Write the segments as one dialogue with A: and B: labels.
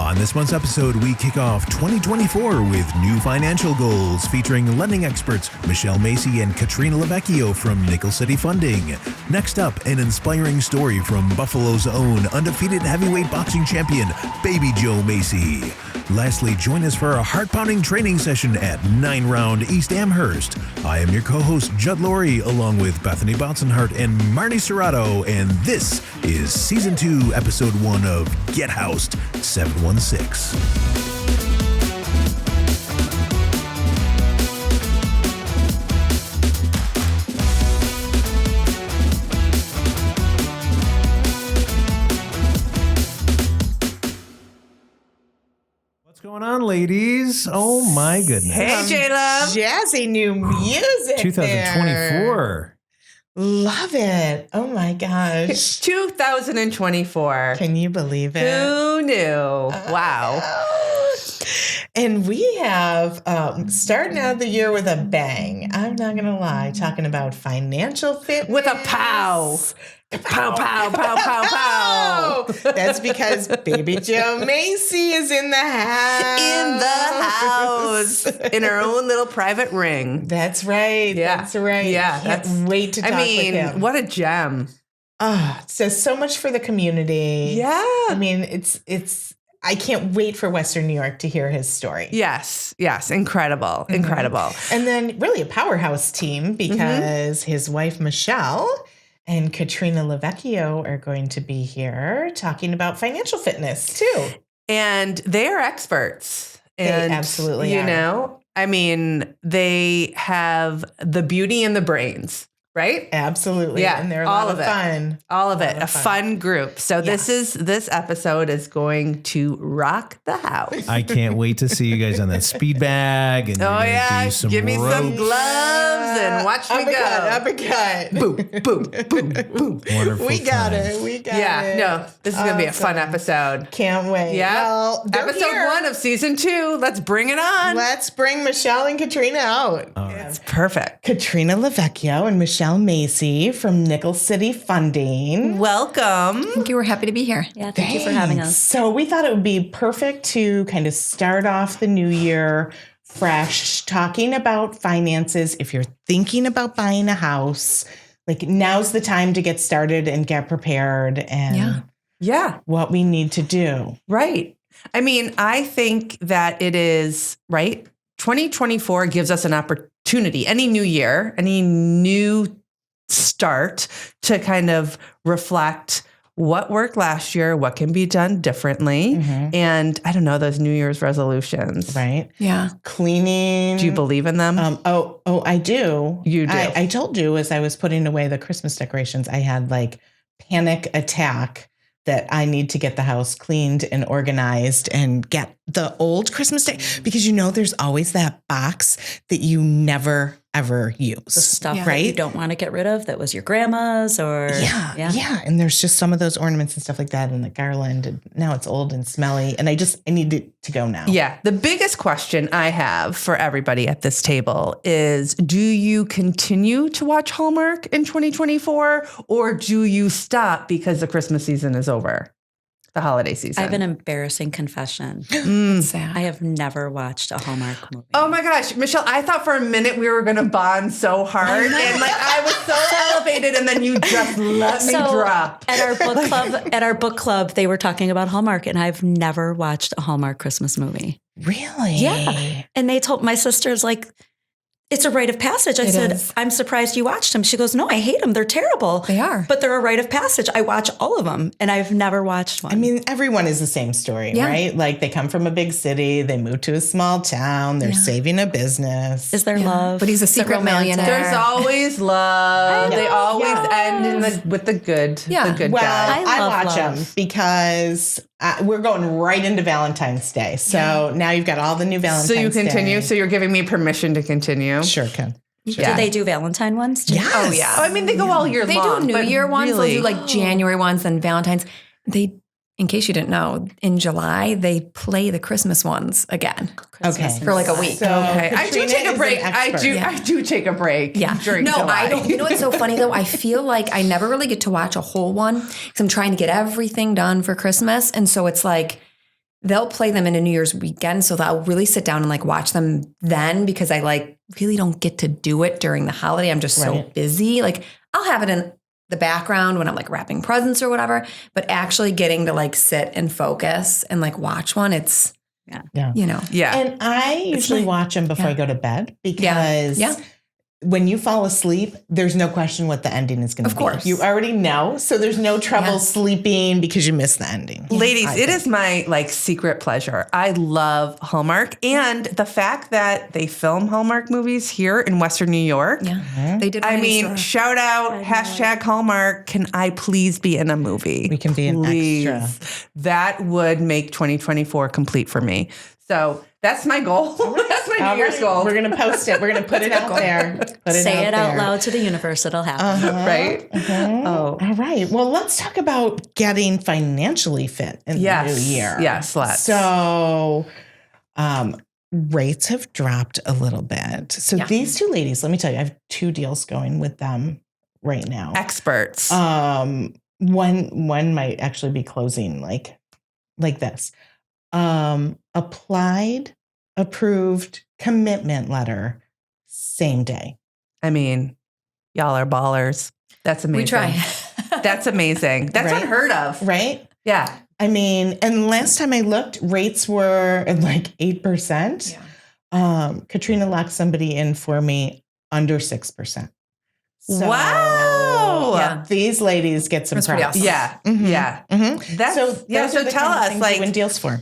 A: On this month's episode, we kick off 2024 with new financial goals featuring lending experts Michelle Mesi and Katrina Lovecchio from Nickel City Funding. Next up, an inspiring story from Buffalo's own undefeated heavyweight boxing champion, Baby Joe Mesi. Lastly, join us for a heart-pounding training session at Round East Amherst. I am your co-host, Judd Laurie, along with Bethany Botsenhart and Marty Serrato, and this is Season 2, Episode 1 of Get Housed 716. What's going on, ladies? Oh my goodness.
B: Hey, J-Love.
C: Jazzy new music
A: 2024.
C: Love it. Oh my gosh.
B: 2024.
C: Can you believe it?
B: Who knew? Wow.
C: And we have starting out the year with a bang. I'm not going to lie. Talking about financial fitness.
B: With a pow. Pow, pow, pow, pow, pow.
C: That's because Baby Joe Mesi is in the house.
B: In the house. In her own little private ring.
C: That's right.
B: Yeah.
C: That's right.
B: Yeah.
C: Can't wait to talk with him.
B: What a gem.
C: Oh, it says so much for the community.
B: Yeah.
C: I mean, it's I can't wait for Western New York to hear his story.
B: Yes. Incredible. Mm-hmm. Incredible.
C: And then really a powerhouse team because his wife, Michelle, and Katrina Lovecchio are going to be here talking about financial fitness too.
B: And they are experts.
C: And they absolutely
B: you
C: are.
B: know, I mean, they have the beauty and the brains, right?
C: Absolutely.
B: Yeah.
C: And they're
B: all
C: lot
B: of
C: of
B: it.
C: fun.
B: All of it. A fun group. So this episode is going to rock the house.
A: I can't wait to see you guys on that speed bag. And do some
B: give me some
A: ropes.
B: gloves and watch me go.
C: Uppercut.
B: Boom, boom, boom, boom.
A: Wonderful.
C: We got
A: times.
C: it. We got it.
B: Yeah, no, this is going to be a fun episode.
C: Can't wait.
B: Yeah.
C: Well, they're
B: Episode
C: here.
B: 1 of Season 2. Let's bring it on.
C: Let's bring Michelle and Katrina out.
B: It's perfect.
C: Katrina Lovecchio and Michelle Mesi from Nickel City Funding.
B: Welcome.
D: Thank you. We're happy to be here. Yeah, thank you for having us.
C: So we thought it would be perfect to kind of start off the new year fresh, talking about finances. If you're thinking about buying a house, like now's the time to get started and get prepared and
B: Yeah.
C: what we need to do.
B: Right. I mean, I think that it is, right? 2024 gives us an opportunity, any new year, any new start to kind of reflect what worked last year, what can be done differently.
C: Mm-hmm.
B: And I don't know, those New Year's resolutions.
C: Right?
D: Yeah.
C: Cleaning.
B: Do you believe in them?
C: I do.
B: You do.
C: I told you as I was putting away the Christmas decorations, I had like panic attack that I need to get the house cleaned and organized and get the old Christmas day because there's always that box that you never ever use.
D: The stuff
C: right?
D: that you don't want to get rid of that was your grandma's or
C: Yeah. And there's just some of those ornaments and stuff like that and the garland. And now it's old and smelly. And I need it to go now.
B: Yeah. The biggest question I have for everybody at this table is, do you continue to watch Hallmark in 2024 or do you stop because the Christmas season is over? The holiday season.
D: I have an embarrassing confession.
B: Sad.
D: I have never watched a Hallmark movie.
B: Oh my gosh, Michelle, I thought for a minute we were going to bond so hard and I was so elevated and then you just let me drop.
D: At our book club, they were talking about Hallmark and I've never watched a Hallmark Christmas movie.
C: Really?
D: Yeah. And they told my sisters like, it's a rite of passage. I said, I'm surprised you watched them. She goes, no, I hate them. They're terrible.
E: They are.
D: But they're a rite of passage. I watch all of them and I've never watched one.
C: I mean, everyone is the same story, right? Like they come from a big city, they move to a small town, they're saving a business.
D: Is there love?
E: But he's a secret millionaire.
B: There's always love. They always end with the good, the good
C: well,
B: guy.
C: I watch them because we're going right into Valentine's Day. So now you've got all the new Valentine's Day.
B: So you continue. So you're giving me permission to continue.
C: Sure can.
D: Do they do Valentine ones too?
C: Yes.
E: Oh, yeah.
B: I mean, they go all year
E: They
B: long.
E: do New
B: but
E: Year ones.
B: really-
E: They'll do like January ones and Valentine's. They, in case you didn't know, in July, they play the Christmas ones again.
C: Okay.
E: For like a week.
C: So
B: Okay, I do
C: Katrina
B: take a
C: is
B: break.
C: an
B: I
C: expert.
B: do. I do take a break.
E: Yeah.
B: During
E: no,
B: July.
E: I don't. You know what's so funny though? I feel like I never really get to watch a whole one because I'm trying to get everything done for Christmas. And so it's like, they'll play them into New Year's weekend. So I'll really sit down and like watch them then, because I like really don't get to do it during the holiday. I'm just so busy. Like I'll have it in the background when I'm like wrapping presents or whatever, but actually getting to like sit and focus and like watch one, it's, you know.
B: Yeah.
C: And I usually watch them before I go to bed, because when you fall asleep, there's no question what the ending is going to be. Of course. You already know. So there's no trouble sleeping because you missed the ending.
B: Ladies, it is my like secret pleasure. I love Hallmark, and the fact that they film Hallmark movies here in Western New York.
E: Yeah. They did.
B: I mean, shout out, hashtag Hallmark. Can I please be in a movie?
C: We can be an extra.
B: That would make 2024 complete for me. So that's my goal. That's my New Year's goal.
C: We're going to post it. We're going to put it out there.
D: Say it out loud to the universe. It'll happen.
B: Right?
C: Oh. All right. Well, let's talk about getting financially fit in the new year.
B: Yes, let's.
C: So rates have dropped a little bit. So these two ladies, let me tell you, I have 2 deals going with them right now.
B: Experts.
C: One might actually be closing like this. Applied, approved, commitment letter, same day.
B: I mean, y'all are ballers. That's amazing.
E: We try.
B: That's amazing. That's unheard of.
C: Right?
B: Yeah.
C: I mean, and last time I looked, rates were at like 8%. Yeah. Katrina locked somebody in for me under 6%. So,
B: wow.
C: These ladies get some props.
B: Awesome. Yeah. Mm-hmm. Yeah. Mm-hmm. So tell us, like,
C: win deals for.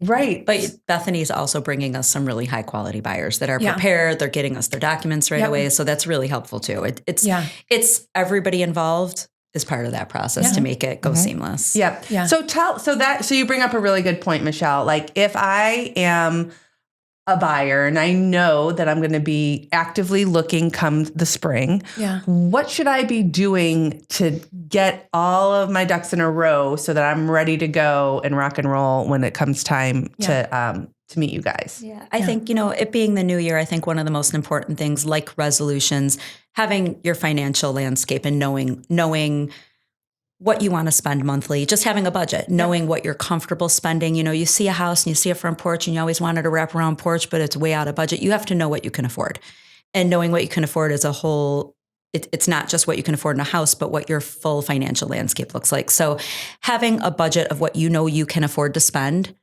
B: Right.
D: But Bethany's also bringing us some really high quality buyers that are prepared. They're getting us their documents right away. So that's really helpful too. It's everybody involved is part of that process to make it go seamless.
B: Yep. Yeah. So you bring up a really good point, Michelle. Like if I am a buyer and I know that I'm going to be actively looking come the spring, what should I be doing to get all of my ducks in a row so that I'm ready to go and rock and roll when it comes time to meet you guys?
D: Yeah, I think, it being the new year, I think one of the most important things, like resolutions, having your financial landscape and knowing what you want to spend monthly, just having a budget, knowing what you're comfortable spending. You see a house and you see a front porch and you always wanted a wraparound porch, but it's way out of budget. You have to know what you can afford. And knowing what you can afford as a whole, it's not just what you can afford in a house, but what your full financial landscape looks like. So having a budget of what you can afford to spend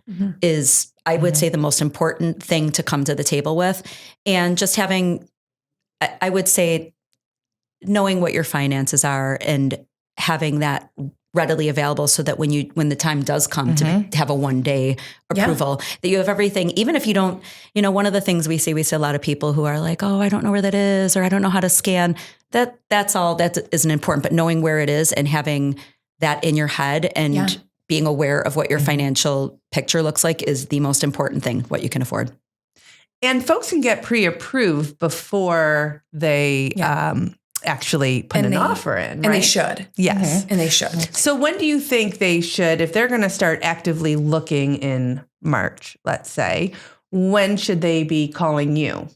D: is, I would say, the most important thing to come to the table with. And just having, I would say, knowing what your finances are and having that readily available so that when the time does come to have a 1-day approval, that you have everything, even if you don't, one of the things we see a lot of people who are like, oh, I don't know where that is, or I don't know how to scan. That isn't important, but knowing where it is and having that in your head and being aware of what your financial picture looks like is the most important thing, what you can afford.
B: And folks can get pre-approved before they actually put an offer in, right?
E: And they should.
B: Yes.
E: And they should.
B: So when do you think they should, if they're going to start actively looking in March, let's say, when should they be calling you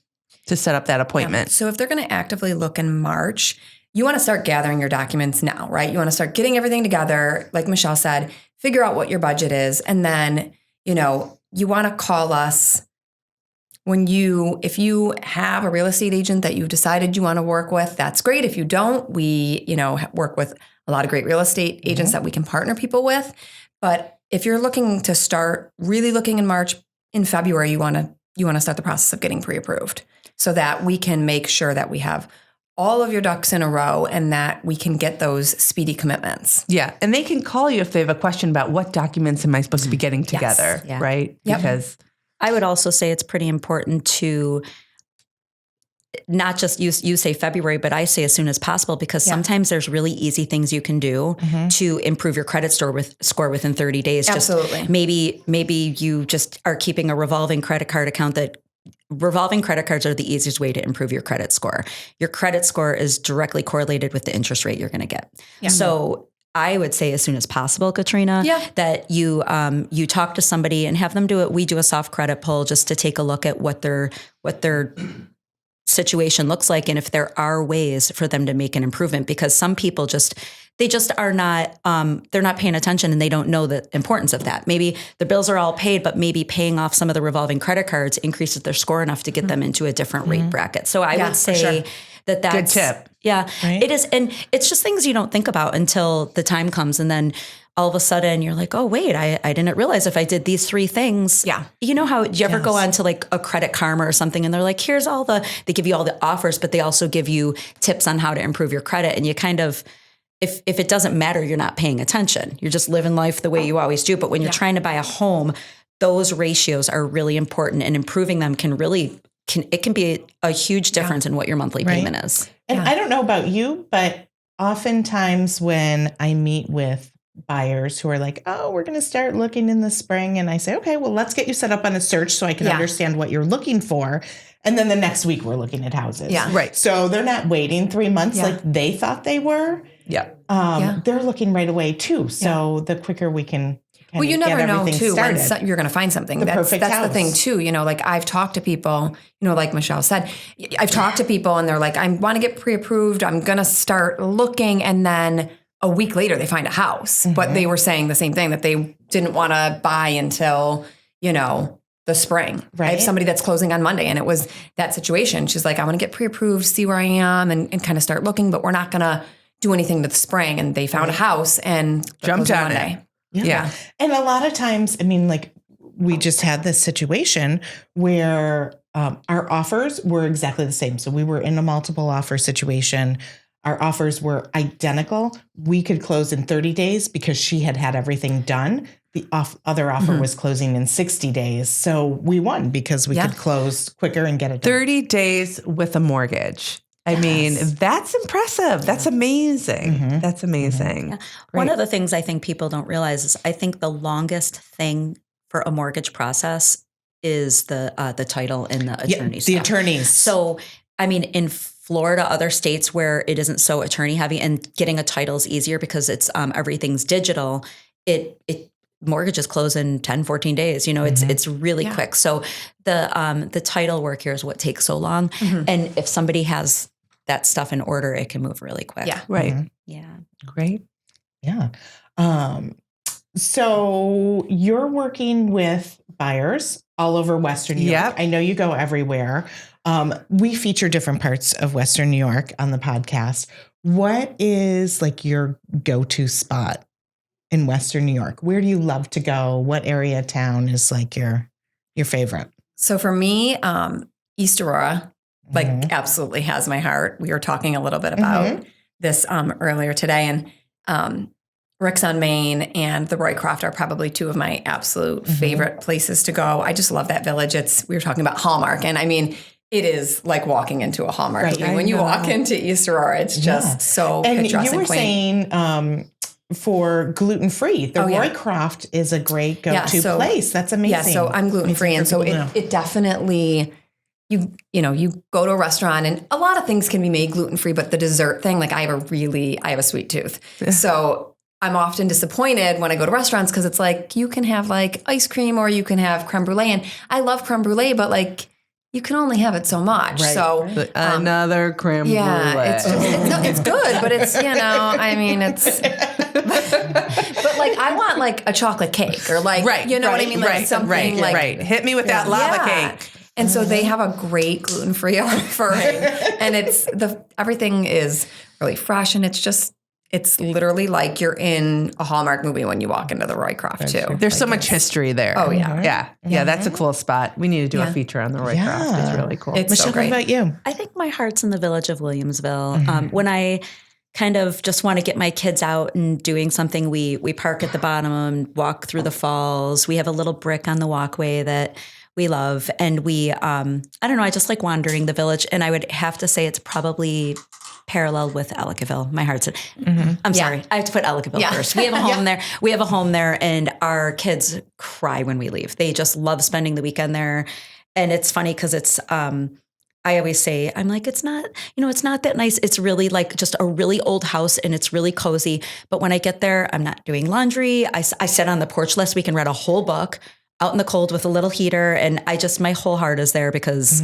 B: to set up that appointment?
E: So if they're going to actively look in March, you want to start gathering your documents now, right? You want to start getting everything together. Like Michelle said, figure out what your budget is. And then, you want to call us if you have a real estate agent that you've decided you want to work with. That's great. If you don't, we, work with a lot of great real estate agents that we can partner people with. But if you're looking to start really looking in March, in February, you want to start the process of getting pre-approved so that we can make sure that we have all of your ducks in a row and that we can get those speedy commitments.
B: Yeah. And they can call you if they have a question about what documents am I supposed to be getting together, right?
E: Yep.
B: Because
D: I would also say it's pretty important to not just you say February, but I say as soon as possible, because sometimes there's really easy things you can do to improve your credit score within 30 days.
E: Absolutely.
D: Just maybe you just are keeping a revolving credit card account. That revolving credit cards are the easiest way to improve your credit score. Your credit score is directly correlated with the interest rate you're going to get. Yeah. So I would say as soon as possible, Katrina, that you talk to somebody and have them do it. We do a soft credit pull just to take a look at what their situation looks like and if there are ways for them to make an improvement, because some people just they just are not, they're not paying attention and they don't know the importance of that. Maybe the bills are all paid, but maybe paying off some of the revolving credit cards increases their score enough to get them into a different rate bracket. So I would say that's
B: good tip.
D: Yeah,
C: Right?
D: it is. And it's just things you don't think about until the time comes. And then all of a sudden you're like, oh, wait, I didn't realize if I did these 3 things.
E: Yeah.
D: You know how you ever go on to like a Credit Karma or something and they're like, here's they give you all the offers, but they also give you tips on how to improve your credit. And you kind of, if it doesn't matter, you're not paying attention. You're just living life the way you always do. But when you're trying to buy a home, those ratios are really important, and improving them can be a huge difference in what your monthly payment is.
C: And I don't know about you, but oftentimes when I meet with buyers who are like, oh, we're going to start looking in the spring. And I say, okay, well, let's get you set up on a search so I can understand what you're looking for. And then the next week we're looking at houses.
E: Yeah.
B: Right.
C: So they're not waiting 3 months like they thought they were.
B: Yeah.
C: They're looking right away too. So the quicker we can
E: Well, you never know too when
C: started.
E: you're going to find something. That's
C: perfect
E: the
C: house.
E: thing too. You know, like I've talked to people, you know, like Michelle said, I've talked to people and they're like, I want to get pre-approved. I'm going to start looking. And then a week later they find a house, but they were saying the same thing, that they didn't want to buy until, you know, the spring.
C: Right.
E: I have somebody that's closing on Monday and it was that situation. She's like, I want to get pre-approved, see where I am and kind of start looking, but we're not going to do anything to the spring. And they found a house and
B: Jumped on
E: Monday.
B: it. Yeah.
C: And a lot of times, I mean, like we just had this situation where our offers were exactly the same. So we were in a multiple offer situation. Our offers were identical. We could close in 30 days because she had everything done. The other offer was closing in 60 days. So we won because we could close quicker and get it done.
B: 30 days with a mortgage. I mean, that's impressive. That's amazing. That's amazing.
D: Yeah. One of the things I think people don't realize is I think the longest thing for a mortgage process is the title and the attorneys.
C: The attorneys.
D: So, I mean, in Florida, other states where it isn't so attorney heavy and getting a title is easier because it's everything's digital. Mortgages close in 10, 14 days. You know, it's really quick. So the title work here is what takes so long. And if somebody has that stuff in order, it can move really quick.
E: Yeah.
B: Right.
D: Yeah.
B: Great.
C: Yeah. So you're working with buyers all over Western New York.
B: Yep.
C: I know you go everywhere. We feature different parts of Western New York on the podcast. What is like your go-to spot in Western New York? Where do you love to go? What area of town is like your favorite?
E: So for me, East Aurora, absolutely has my heart. We were talking a little bit about this earlier today, and Rick's on Main and the Roycroft are probably two of my absolute favorite places to go. I just love that village. We were talking about Hallmark, and I mean, it is like walking into a Hallmark.
C: Right.
E: I mean, when you walk into East Aurora, it's just so picturesque
C: And you were
E: and quaint.
C: saying for gluten-free, the Roycroft is a great go-to place. That's amazing.
E: Yeah, so I'm gluten-free, and so it definitely, you go to a restaurant and a lot of things can be made gluten-free, but the dessert thing, like I have a sweet tooth. So I'm often disappointed when I go to restaurants because it's like you can have like ice cream or you can have creme brulee, and I love creme brulee, but like you can only have it so much.
C: Right.
E: So
B: another creme brulee.
E: it's just, it's good, but it's, I mean, it's, but like, I want like a chocolate cake or like, what I mean? Like something like,
B: hit me with that lava cake.
E: And so they have a great gluten-free offering and everything is really fresh and it's literally like you're in a Hallmark movie when you walk into the Roycroft too.
B: There's so much history there.
E: Oh, yeah.
B: Yeah. Yeah, that's a cool spot. We need to do a feature on the Roycroft.
C: Yeah.
B: It's really cool.
E: It's
C: Michelle,
E: so great.
C: what about you?
D: I think my heart's in the village of Williamsville. When I kind of just want to get my kids out and doing something, we park at the bottom and walk through the falls. We have a little brick on the walkway that we love. And we, I don't know, I just like wandering the village. And I would have to say it's probably parallel with Ellicottville. My heart's I'm sorry. I have to put Ellicottville first. We have a home there. We have a home there and our kids cry when we leave. They just love spending the weekend there. And it's funny because it's, I always say, I'm like, it's not that nice. It's really like just a really old house and it's really cozy. But when I get there, I'm not doing laundry. I sit on the porch last week and read a whole book out in the cold with a little heater. And my whole heart is there because,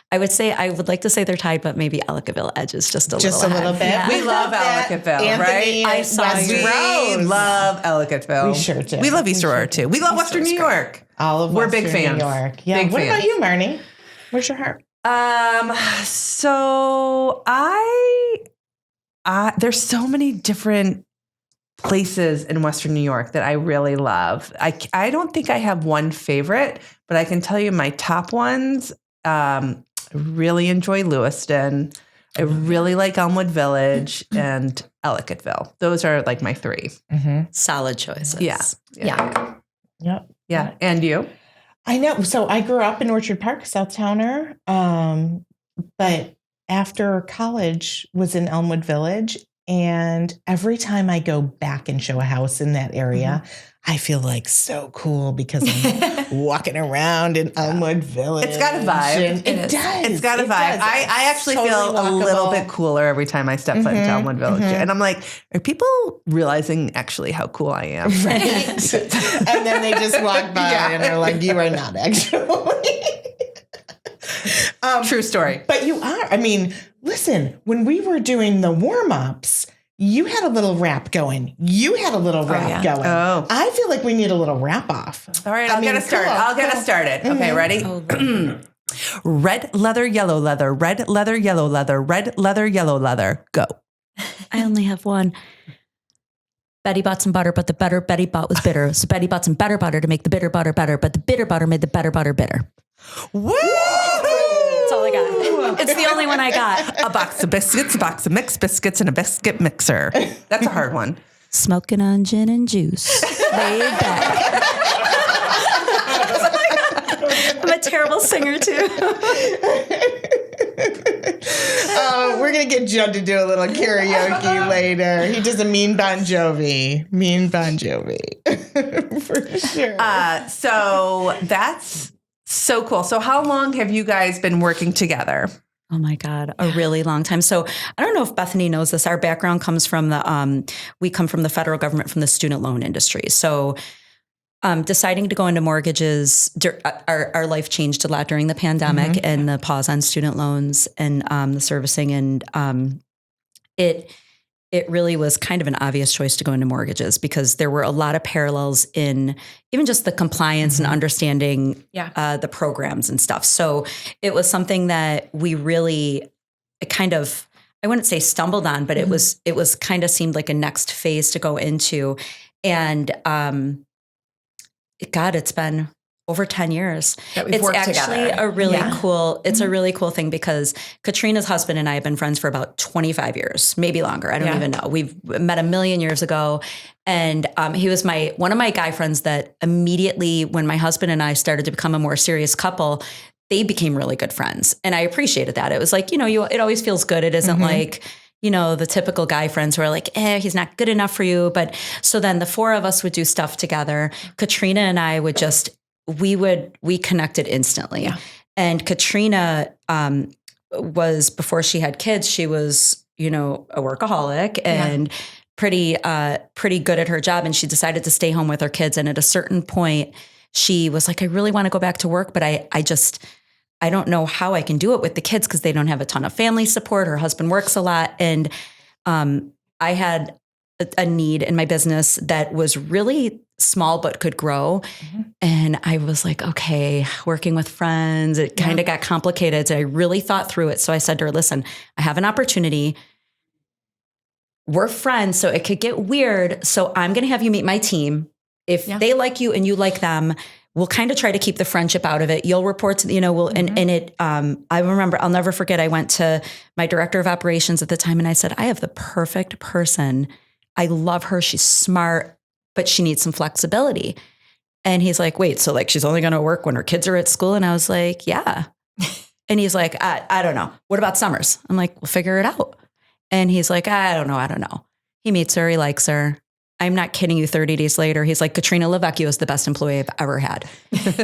D: I would like to say they're tied, but maybe Ellicottville edges just a
C: Just a
D: little
C: little bit.
D: ahead.
B: We love Ellicottville, right?
C: I saw
B: We love Ellicottville.
C: We sure do.
B: We love East
C: We sure
B: Aurora
C: do.
B: too. We love Western New York.
C: All of
B: We're big
C: Western
B: fans.
C: New York. Yeah.
B: Big
C: What
B: fans.
C: about you, Marnie? Where's your heart?
B: So there's so many different places in Western New York that I really love. I don't think I have one favorite, but I can tell you my top ones. I really enjoy Lewiston. I really like Elmwood Village and Ellicottville. Those are like my three.
D: Solid choices.
B: Yeah.
C: Yep.
B: Yeah. And you?
C: I know. So I grew up in Orchard Park, Southtowner, but after college was in Elmwood Village. And every time I go back and show a house in that area, I feel like so cool because I'm walking around in Elmwood Village.
B: It's got a vibe.
C: It does.
B: It's got a vibe. I actually feel a little bit cooler every time I step foot into Elmwood Village. And I'm like, are people realizing actually how cool I am?
C: Right. And then they just walk by and they're like, you are not actually.
B: True story.
C: But you are. I mean, listen, when we were doing the warm-ups, you had a little rap going. You had a little rap going.
B: Oh.
C: I feel like we need a little rap off.
B: All right, I'll get us started. I'll get us started. Okay, ready? Red leather, yellow leather, red leather, yellow leather, red leather, yellow leather. Go.
D: I only have one. Betty bought some butter, but the butter Betty bought was bitter. So Betty bought some better butter to make the bitter butter better, but the bitter butter made the better butter bitter.
B: Woo!
D: That's all I got. It's the only one I got.
B: A box of biscuits, a box of mixed biscuits, and a biscuit mixer. That's a hard one.
D: Smoking on gin and juice. Laid back. I'm a terrible singer too.
C: We're going to get Joe to do a little karaoke later. He does a Mean Bon Jovi. Mean Bon Jovi. For sure.
B: So that's so cool. So how long have you guys been working together?
D: Oh my God, a really long time. So I don't know if Bethany knows this. Our background comes from we come from the federal government, from the student loan industry. So deciding to go into mortgages, our life changed a lot during the pandemic and the pause on student loans and the servicing. And it really was kind of an obvious choice to go into mortgages because there were a lot of parallels in even just the compliance and understanding the programs and stuff. So it was something that we really kind of, I wouldn't say stumbled on, but it was kind of seemed like a next phase to go into. And God, it's been over 10 years.
E: It's
D: actually a really cool, it's a really cool thing because Katrina's husband and I have been friends for about 25 years, maybe longer. I don't even know. We've met a million years ago. And he was one of my guy friends that immediately when my husband and I started to become a more serious couple, they became really good friends. And I appreciated that. It was like, it always feels good. It isn't like, the typical guy friends who are like, he's not good enough for you. But so then the four of us would do stuff together. Katrina and I would we connected instantly. Yeah. And Katrina was, before she had kids, she was, a workaholic and pretty good at her job. And she decided to stay home with her kids. And at a certain point, she was like, I really want to go back to work, but I don't know how I can do it with the kids because they don't have a ton of family support. Her husband works a lot. And I had a need in my business that was really small but could grow. And I was like, okay, working with friends, it kind of got complicated. So I really thought through it. So I said to her, listen, I have an opportunity. We're friends, so it could get weird. So I'm going to have you meet my team. If they like you and you like them, we'll kind of try to keep the friendship out of it. You'll report to, I remember, I'll never forget, I went to my director of operations at the time and I said, I have the perfect person. I love her. She's smart, but she needs some flexibility. And he's like, wait, so like she's only going to work when her kids are at school? And I was like, yeah. And he's like, I don't know. What about summers? I'm like, we'll figure it out. And he's like, I don't know. He meets her. He likes her. I'm not kidding you. 30 days later, he's like, Katrina Lovecchio is the best employee I've ever had.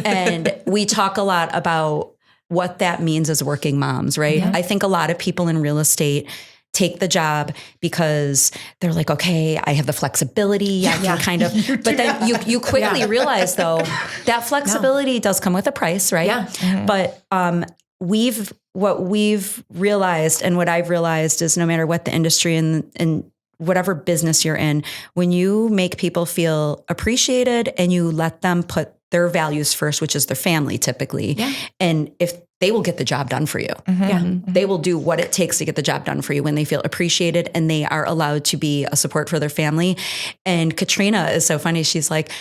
D: And we talk a lot about what that means as working moms, right? Yeah. I think a lot of people in real estate take the job because they're like, okay, I have the flexibility. I can kind of, but then you quickly realize though, that flexibility does come with a price, right? Yeah. But we've what we've realized and what I've realized is no matter what the industry and whatever business you're in, when you make people feel appreciated and you let them put their values first, which is their family typically, and if they will get the job done for you. They will do what it takes to get the job done for you when they feel appreciated and they are allowed to be a support for their family. And Katrina is so funny. She's like,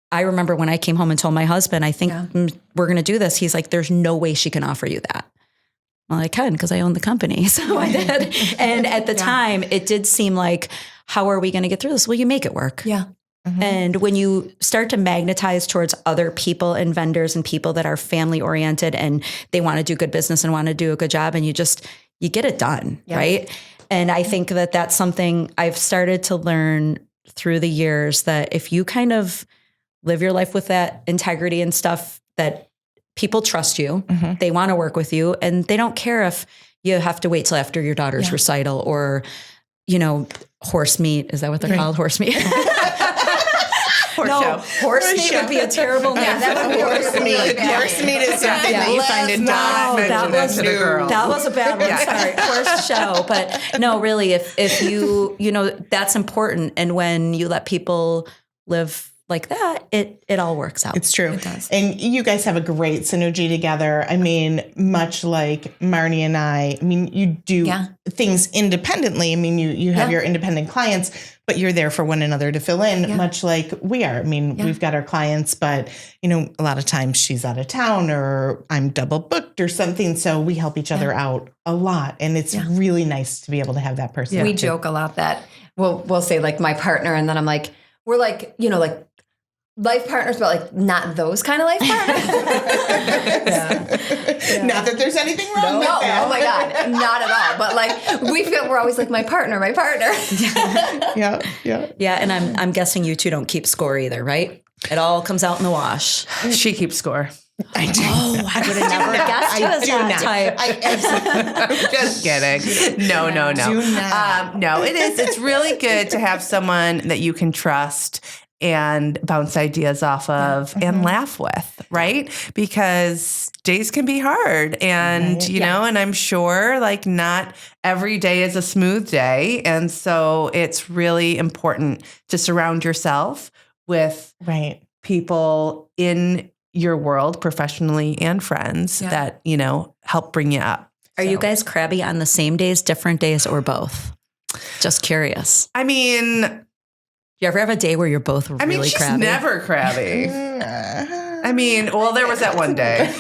D: I remember when I came home and told my husband, I think we're going to do this. He's like, there's no way she can offer you that. Well, I can because I own the company. So I did. And at the time, it did seem like, how are we going to get through this? Well, you make it work.
E: Yeah.
D: And when you start to magnetize towards other people and vendors and people that are family oriented and they want to do good business and want to do a good job, and you get it done. Right. And I think that that's something I've started to learn through the years, that if you kind of live your life with that integrity and stuff, that people trust you, they want to work with you, and they don't care if you have to wait till after your daughter's recital or, horse meat. Is that what they're called? Horse meat. Horse meat would be a terrible name.
C: That would be horse meat. Horse meat is something that you find in dogs.
D: That was a bad one. Sorry, horse show. But no, really, if you that's important. And when you let people live like that, it all works out.
C: It's true.
E: It does.
C: And you guys have a great synergy together. I mean, much like Marnie and I mean, you do things independently. I mean, you have your independent clients, but you're there for one another to fill in, much like we are. I mean, we've got our clients, but a lot of times she's out of town or I'm double booked or something. So we help each other out a lot. And it's really nice to be able to have that person.
E: We joke a lot that we'll say like my partner, and then I'm like, we're like, like life partners, but like not those kind of life partners.
C: Not that there's anything wrong with that.
E: Oh my God, not at all. But like we're always like my partner.
C: Yeah.
D: And I'm guessing you two don't keep score either, right? It all comes out in the wash.
B: She keeps score.
C: I do.
D: Oh, I would have never guessed you as that type.
B: Just kidding. No.
C: Do not.
B: No, it is. It's really good to have someone that you can trust and bounce ideas off of and laugh with, right? Because days can be hard. And, and I'm sure like not every day is a smooth day. And so it's really important to surround yourself with people in your world, professionally and friends that, help bring you up.
D: Are you guys crabby on the same days, different days, or both? Just curious.
B: I mean,
D: you ever have a day where you're both really
B: she's
D: crabby?
B: never crabby. I mean, well, there was that one day.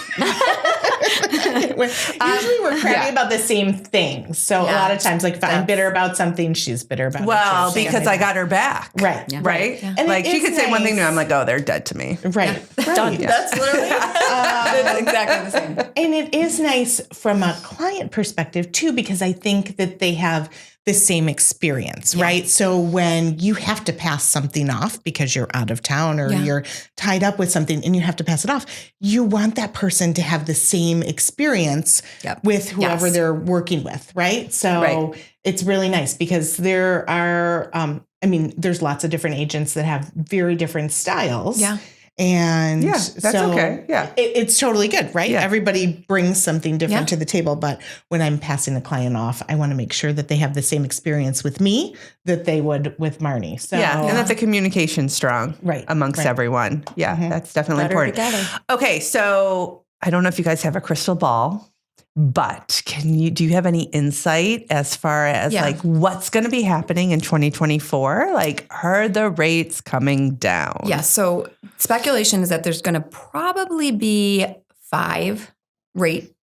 C: Usually we're crabby about the same thing. So a lot of times, like if I'm bitter about something, she's bitter about it.
B: Well, because I got her back.
C: Right.
D: Yeah.
B: Right?
C: And
B: like she could say one thing to me, I'm like, oh, they're dead to me.
C: Right.
D: Done.
E: That's literally that's exactly the same.
C: And it is nice from a client perspective too, because I think that they have the same experience, right? So when you have to pass something off because you're out of town or you're tied up with something and you have to pass it off, you want that person to have the same experience with whoever they're working with, right? So it's really nice because there are, there's lots of different agents that have very different styles. Yeah. And
B: that's
C: so
B: okay. Yeah.
C: It's totally good, right?
B: Yeah.
C: Everybody brings something different to the table. But when I'm passing a client off, I want to make sure that they have the same experience with me that they would with Marnie. So
B: and that the communication's strong amongst everyone. Yeah, that's definitely important.
D: Together.
B: Okay, so I don't know if you guys have a crystal ball, but do you have any insight as far as like what's going to be happening in 2024? Like, are the rates coming down?
E: Yeah. So speculation is that there's going to probably be 5 rate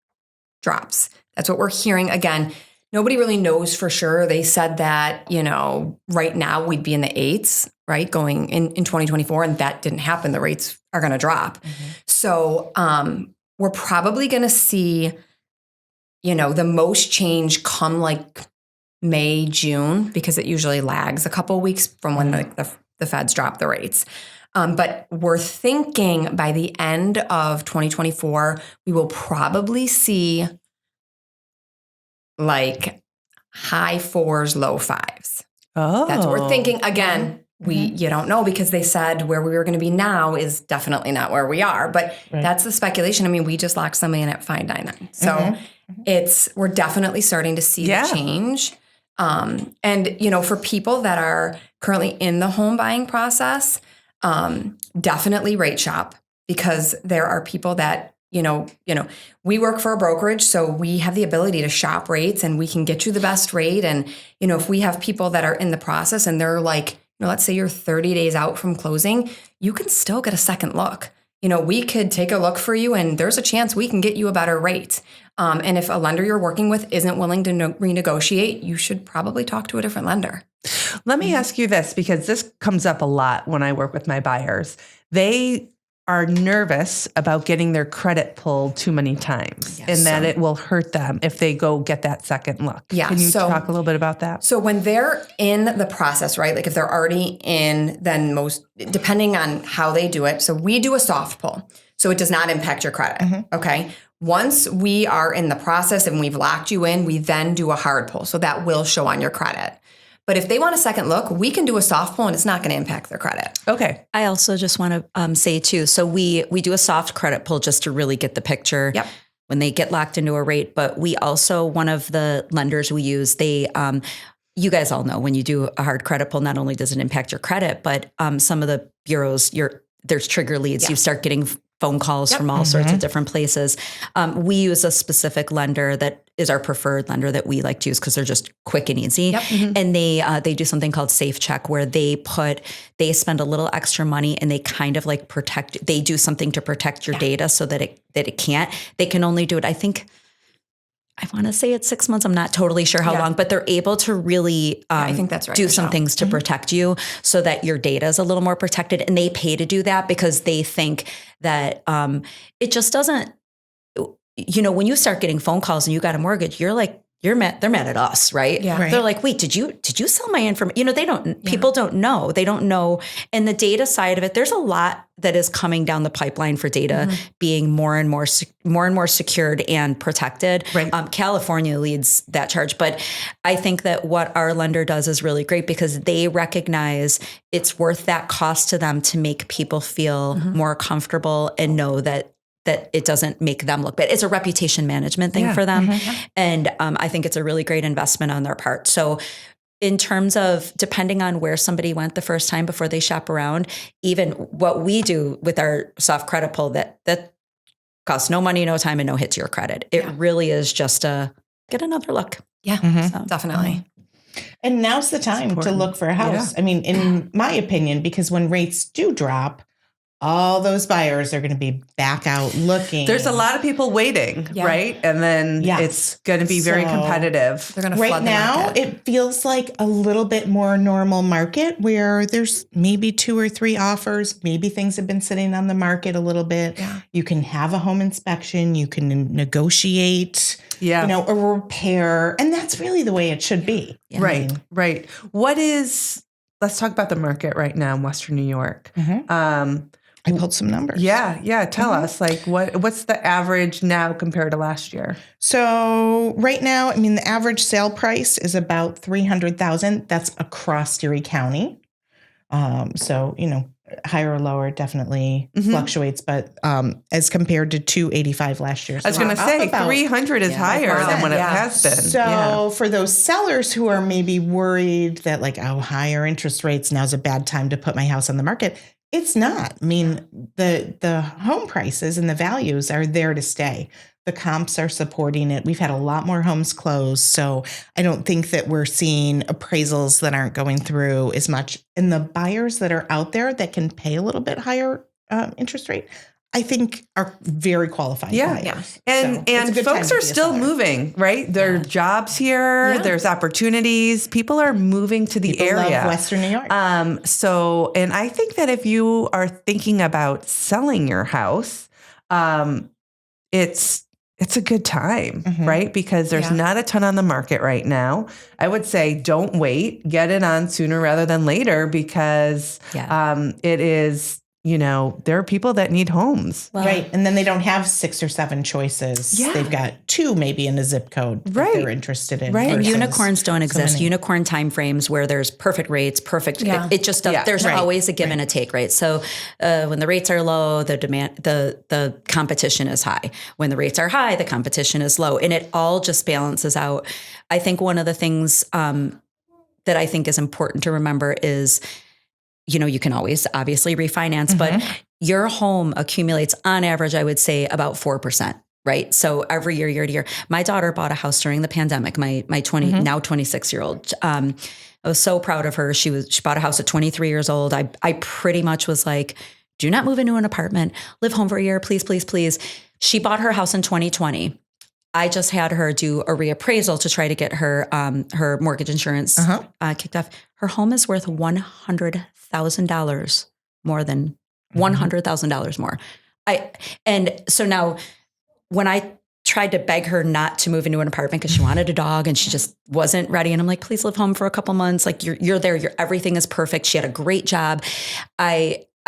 E: drops. That's what we're hearing. Again, nobody really knows for sure. They said that, right now we'd be in the 8s, right? Going in 2024. And that didn't happen. The rates are going to drop. So we're probably going to see the most change come like May, June, because it usually lags a couple of weeks from when the feds drop the rates. But we're thinking by the end of 2024, we will probably see like high 4s, low 5s.
B: Oh.
E: That's what we're thinking. Again, You don't know because they said where we were going to be now is definitely not where we are. But that's the speculation. I mean, we just locked somebody in at 599. So we're definitely starting to see the change. And, you know, for people that are currently in the home buying process, definitely rate shop, because there are people that, you know, we work for a brokerage, so we have the ability to shop rates and we can get you the best rate. And, you know, if we have people that are in the process and they're like, you know, let's say you're 30 days out from closing, you can still get a second look. You know, we could take a look for you and there's a chance we can get you a better rate. And if a lender you're working with isn't willing to renegotiate, you should probably talk to a different lender.
B: Let me ask you this, because this comes up a lot when I work with my buyers. They are nervous about getting their credit pulled too many times, and that it will hurt them if they go get that second look.
E: Yeah.
B: Can you talk a little bit about that?
E: So when they're in the process, right? Like if they're already in, then depending on how they do it. So we do a soft pull, so it does not impact your credit. Okay. Once we are in the process and we've locked you in, we then do a hard pull. So that will show on your credit. But if they want a second look, we can do a soft pull and it's not going to impact their credit.
B: Okay.
D: I also just want to say too, so we do a soft credit pull just to really get the picture when they get locked into a rate. But we also, one of the lenders we use, they, you guys all know when you do a hard credit pull, not only does it impact your credit, but some of the bureaus, there's trigger leads. You start getting phone calls from all sorts of different places. We use a specific lender that is our preferred lender that we like to use because they're just quick and easy. And they do something called Safe Check, where they spend a little extra money and they kind of like they do something to protect your data so that it can't. They can only do it, I want to say it's 6 months. I'm not totally sure how long, but they're able to really
E: I think that's right,
D: do
E: Michelle.
D: some things to protect you so that your data is a little more protected. And they pay to do that because they think that it just doesn't, you know, when you start getting phone calls and you got a mortgage, you're like, they're mad at us, right?
E: Yeah. Right.
D: They're like, wait, did you sell my information? You know, people don't know. They don't know. And the data side of it, there's a lot that is coming down the pipeline for data being more and more secured and protected.
B: Right.
D: California leads that charge. But I think that what our lender does is really great because they recognize it's worth that cost to them to make people feel more comfortable and know that it doesn't make them look bad. It's a reputation management thing for them. And I think it's a really great investment on their part. So in terms of depending on where somebody went the first time before they shop around, even what we do with our soft credit pull, that costs no money, no time, and no hit to your credit. It really is just a get another look.
E: Yeah,
D: So,
E: definitely.
C: And now's the time to look for a house. I mean, in my opinion, because when rates do drop, all those buyers are going to be back out looking.
B: There's a lot of people waiting, right? And then it's going to be very competitive.
E: They're going to
C: right
E: flood the
C: now,
E: market.
C: it feels like a little bit more normal market where there's maybe 2 or 3 offers. Maybe things have been sitting on the market a little bit.
E: Yeah.
C: You can have a home inspection. You can negotiate, you know, a repair. And that's really the way it should be.
B: Right, right. Let's talk about the market right now in Western New York.
C: I pulled some numbers.
B: Yeah. Tell us, like, what's the average now compared to last year?
C: So right now, I mean, the average sale price is about $300,000. That's across Erie County. So, you know, higher or lower definitely fluctuates, but as compared to $285 last year. So
B: I was going to say 300 is higher than what it has been.
C: So for those sellers who are maybe worried that like, oh, higher interest rates, now's a bad time to put my house on the market. It's not. I mean, the home prices and the values are there to stay. The comps are supporting it. We've had a lot more homes closed. So I don't think that we're seeing appraisals that aren't going through as much. And the buyers that are out there that can pay a little bit higher interest rate, I think are very qualified buyers.
B: And folks are still moving, right? There are jobs here. There's opportunities. People are moving to the area.
C: Love Western New York.
B: And I think that if you are thinking about selling your house, it's a good time, right? Because there's not a ton on the market right now. I would say don't wait. Get it on sooner rather than later because it is, there are people that need homes.
D: Well,
C: Right. And then they don't have 6 or 7 choices.
B: Yeah.
C: They've got 2 maybe in a zip code that they're interested in.
B: Right.
D: And
C: versus
D: unicorns don't exist.
C: many.
D: Unicorn timeframes where there's perfect rates, perfect.
E: Yeah.
D: It just does.
B: Yeah.
D: There's
C: Right.
D: always a give and a take, right? So when the rates are low, the demand, the competition is high. When the rates are high, the competition is low, and it all just balances out. I think one of the things that I think is important to remember is, you can always obviously refinance, but your home accumulates on average, I would say about 4%, right? So every year to year, my daughter bought a house during the pandemic, my 20, now 26-year-old. I was so proud of her. She bought a house at 23 years old. I pretty much was like, do not move into an apartment, live home for a year, please, please, please. She bought her house in 2020. I just had her do a reappraisal to try to get her her mortgage insurance kicked off. Her home is worth $100,000 more than $100,000 more. And so now when I tried to beg her not to move into an apartment because she wanted a dog and she just wasn't ready, and I'm like, please live home for a couple months. Like you're there, everything is perfect. She had a great job.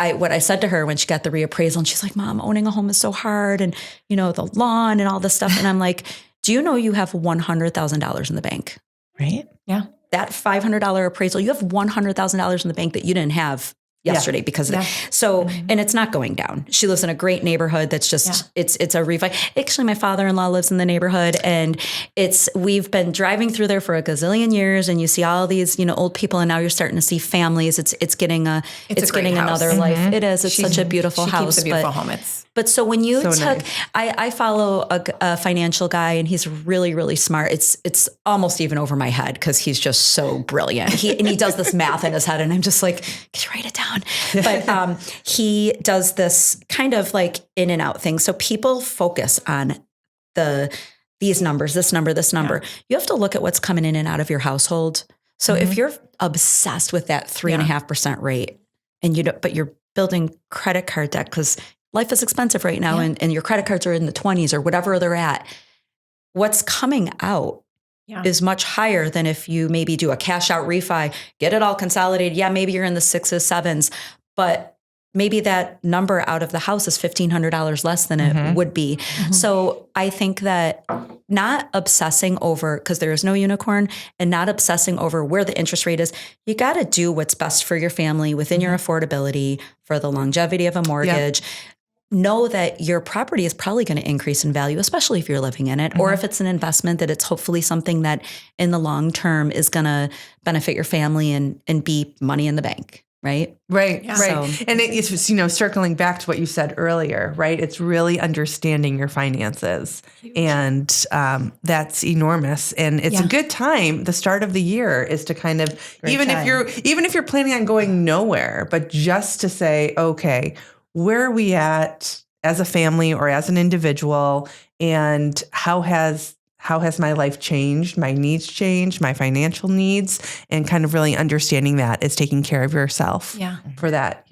D: What I said to her when she got the reappraisal, and she's like, Mom, owning a home is so hard, and the lawn and all this stuff. And I'm like, do you know you have $100,000 in the bank?
C: Right.
E: Yeah.
C: that
D: $500 appraisal, you have $100,000 in the bank that you didn't have yesterday because of it. So, and it's not going down. She lives in a great neighborhood. That's just, it's a refi. Actually, my father-in-law lives in the neighborhood, and we've been driving through there for a gazillion years, and you see all these, old people, and now you're starting to see families. It's getting another life. It is. It's such a beautiful house.
E: Keeps a beautiful home.
D: But so when you
B: So
D: took,
B: nice.
D: I follow a financial guy, and he's really, really smart. It's almost even over my head because he's just so brilliant. He does this math in his head, and I'm just like, could you write it down? But he does this kind of like in and out thing. So people focus on these numbers, this number, this number. You have to look at what's coming in and out of your household. So if you're obsessed with that 3.5% rate, but you're building credit card debt because life is expensive right now, and your credit cards are in the 20s or whatever they're at, what's coming out is much higher than if you maybe do a cash out refi, get it all consolidated. Yeah, maybe you're in the 6s, 7s, but maybe that number out of the house is $1,500 less than it would be. So I think that not obsessing over, because there is no unicorn, and not obsessing over where the interest rate is, you got to do what's best for your family within your affordability, for the longevity of a mortgage. Know that your property is probably going to increase in value, especially if you're living in it, or if it's an investment, that it's hopefully something that in the long term is going to benefit your family and be money in the bank. Right.
B: Right.
E: Yeah.
B: Right.
D: So-
B: And it's just, circling back to what you said earlier, right? It's really understanding your finances. And that's enormous. And it's a good time. The start of the year is to kind of, even if you're planning on going nowhere, but just to say, okay, where are we at as a family or as an individual? And how has my life changed, my needs changed, my financial needs, and kind of really understanding that is taking care of yourself for that,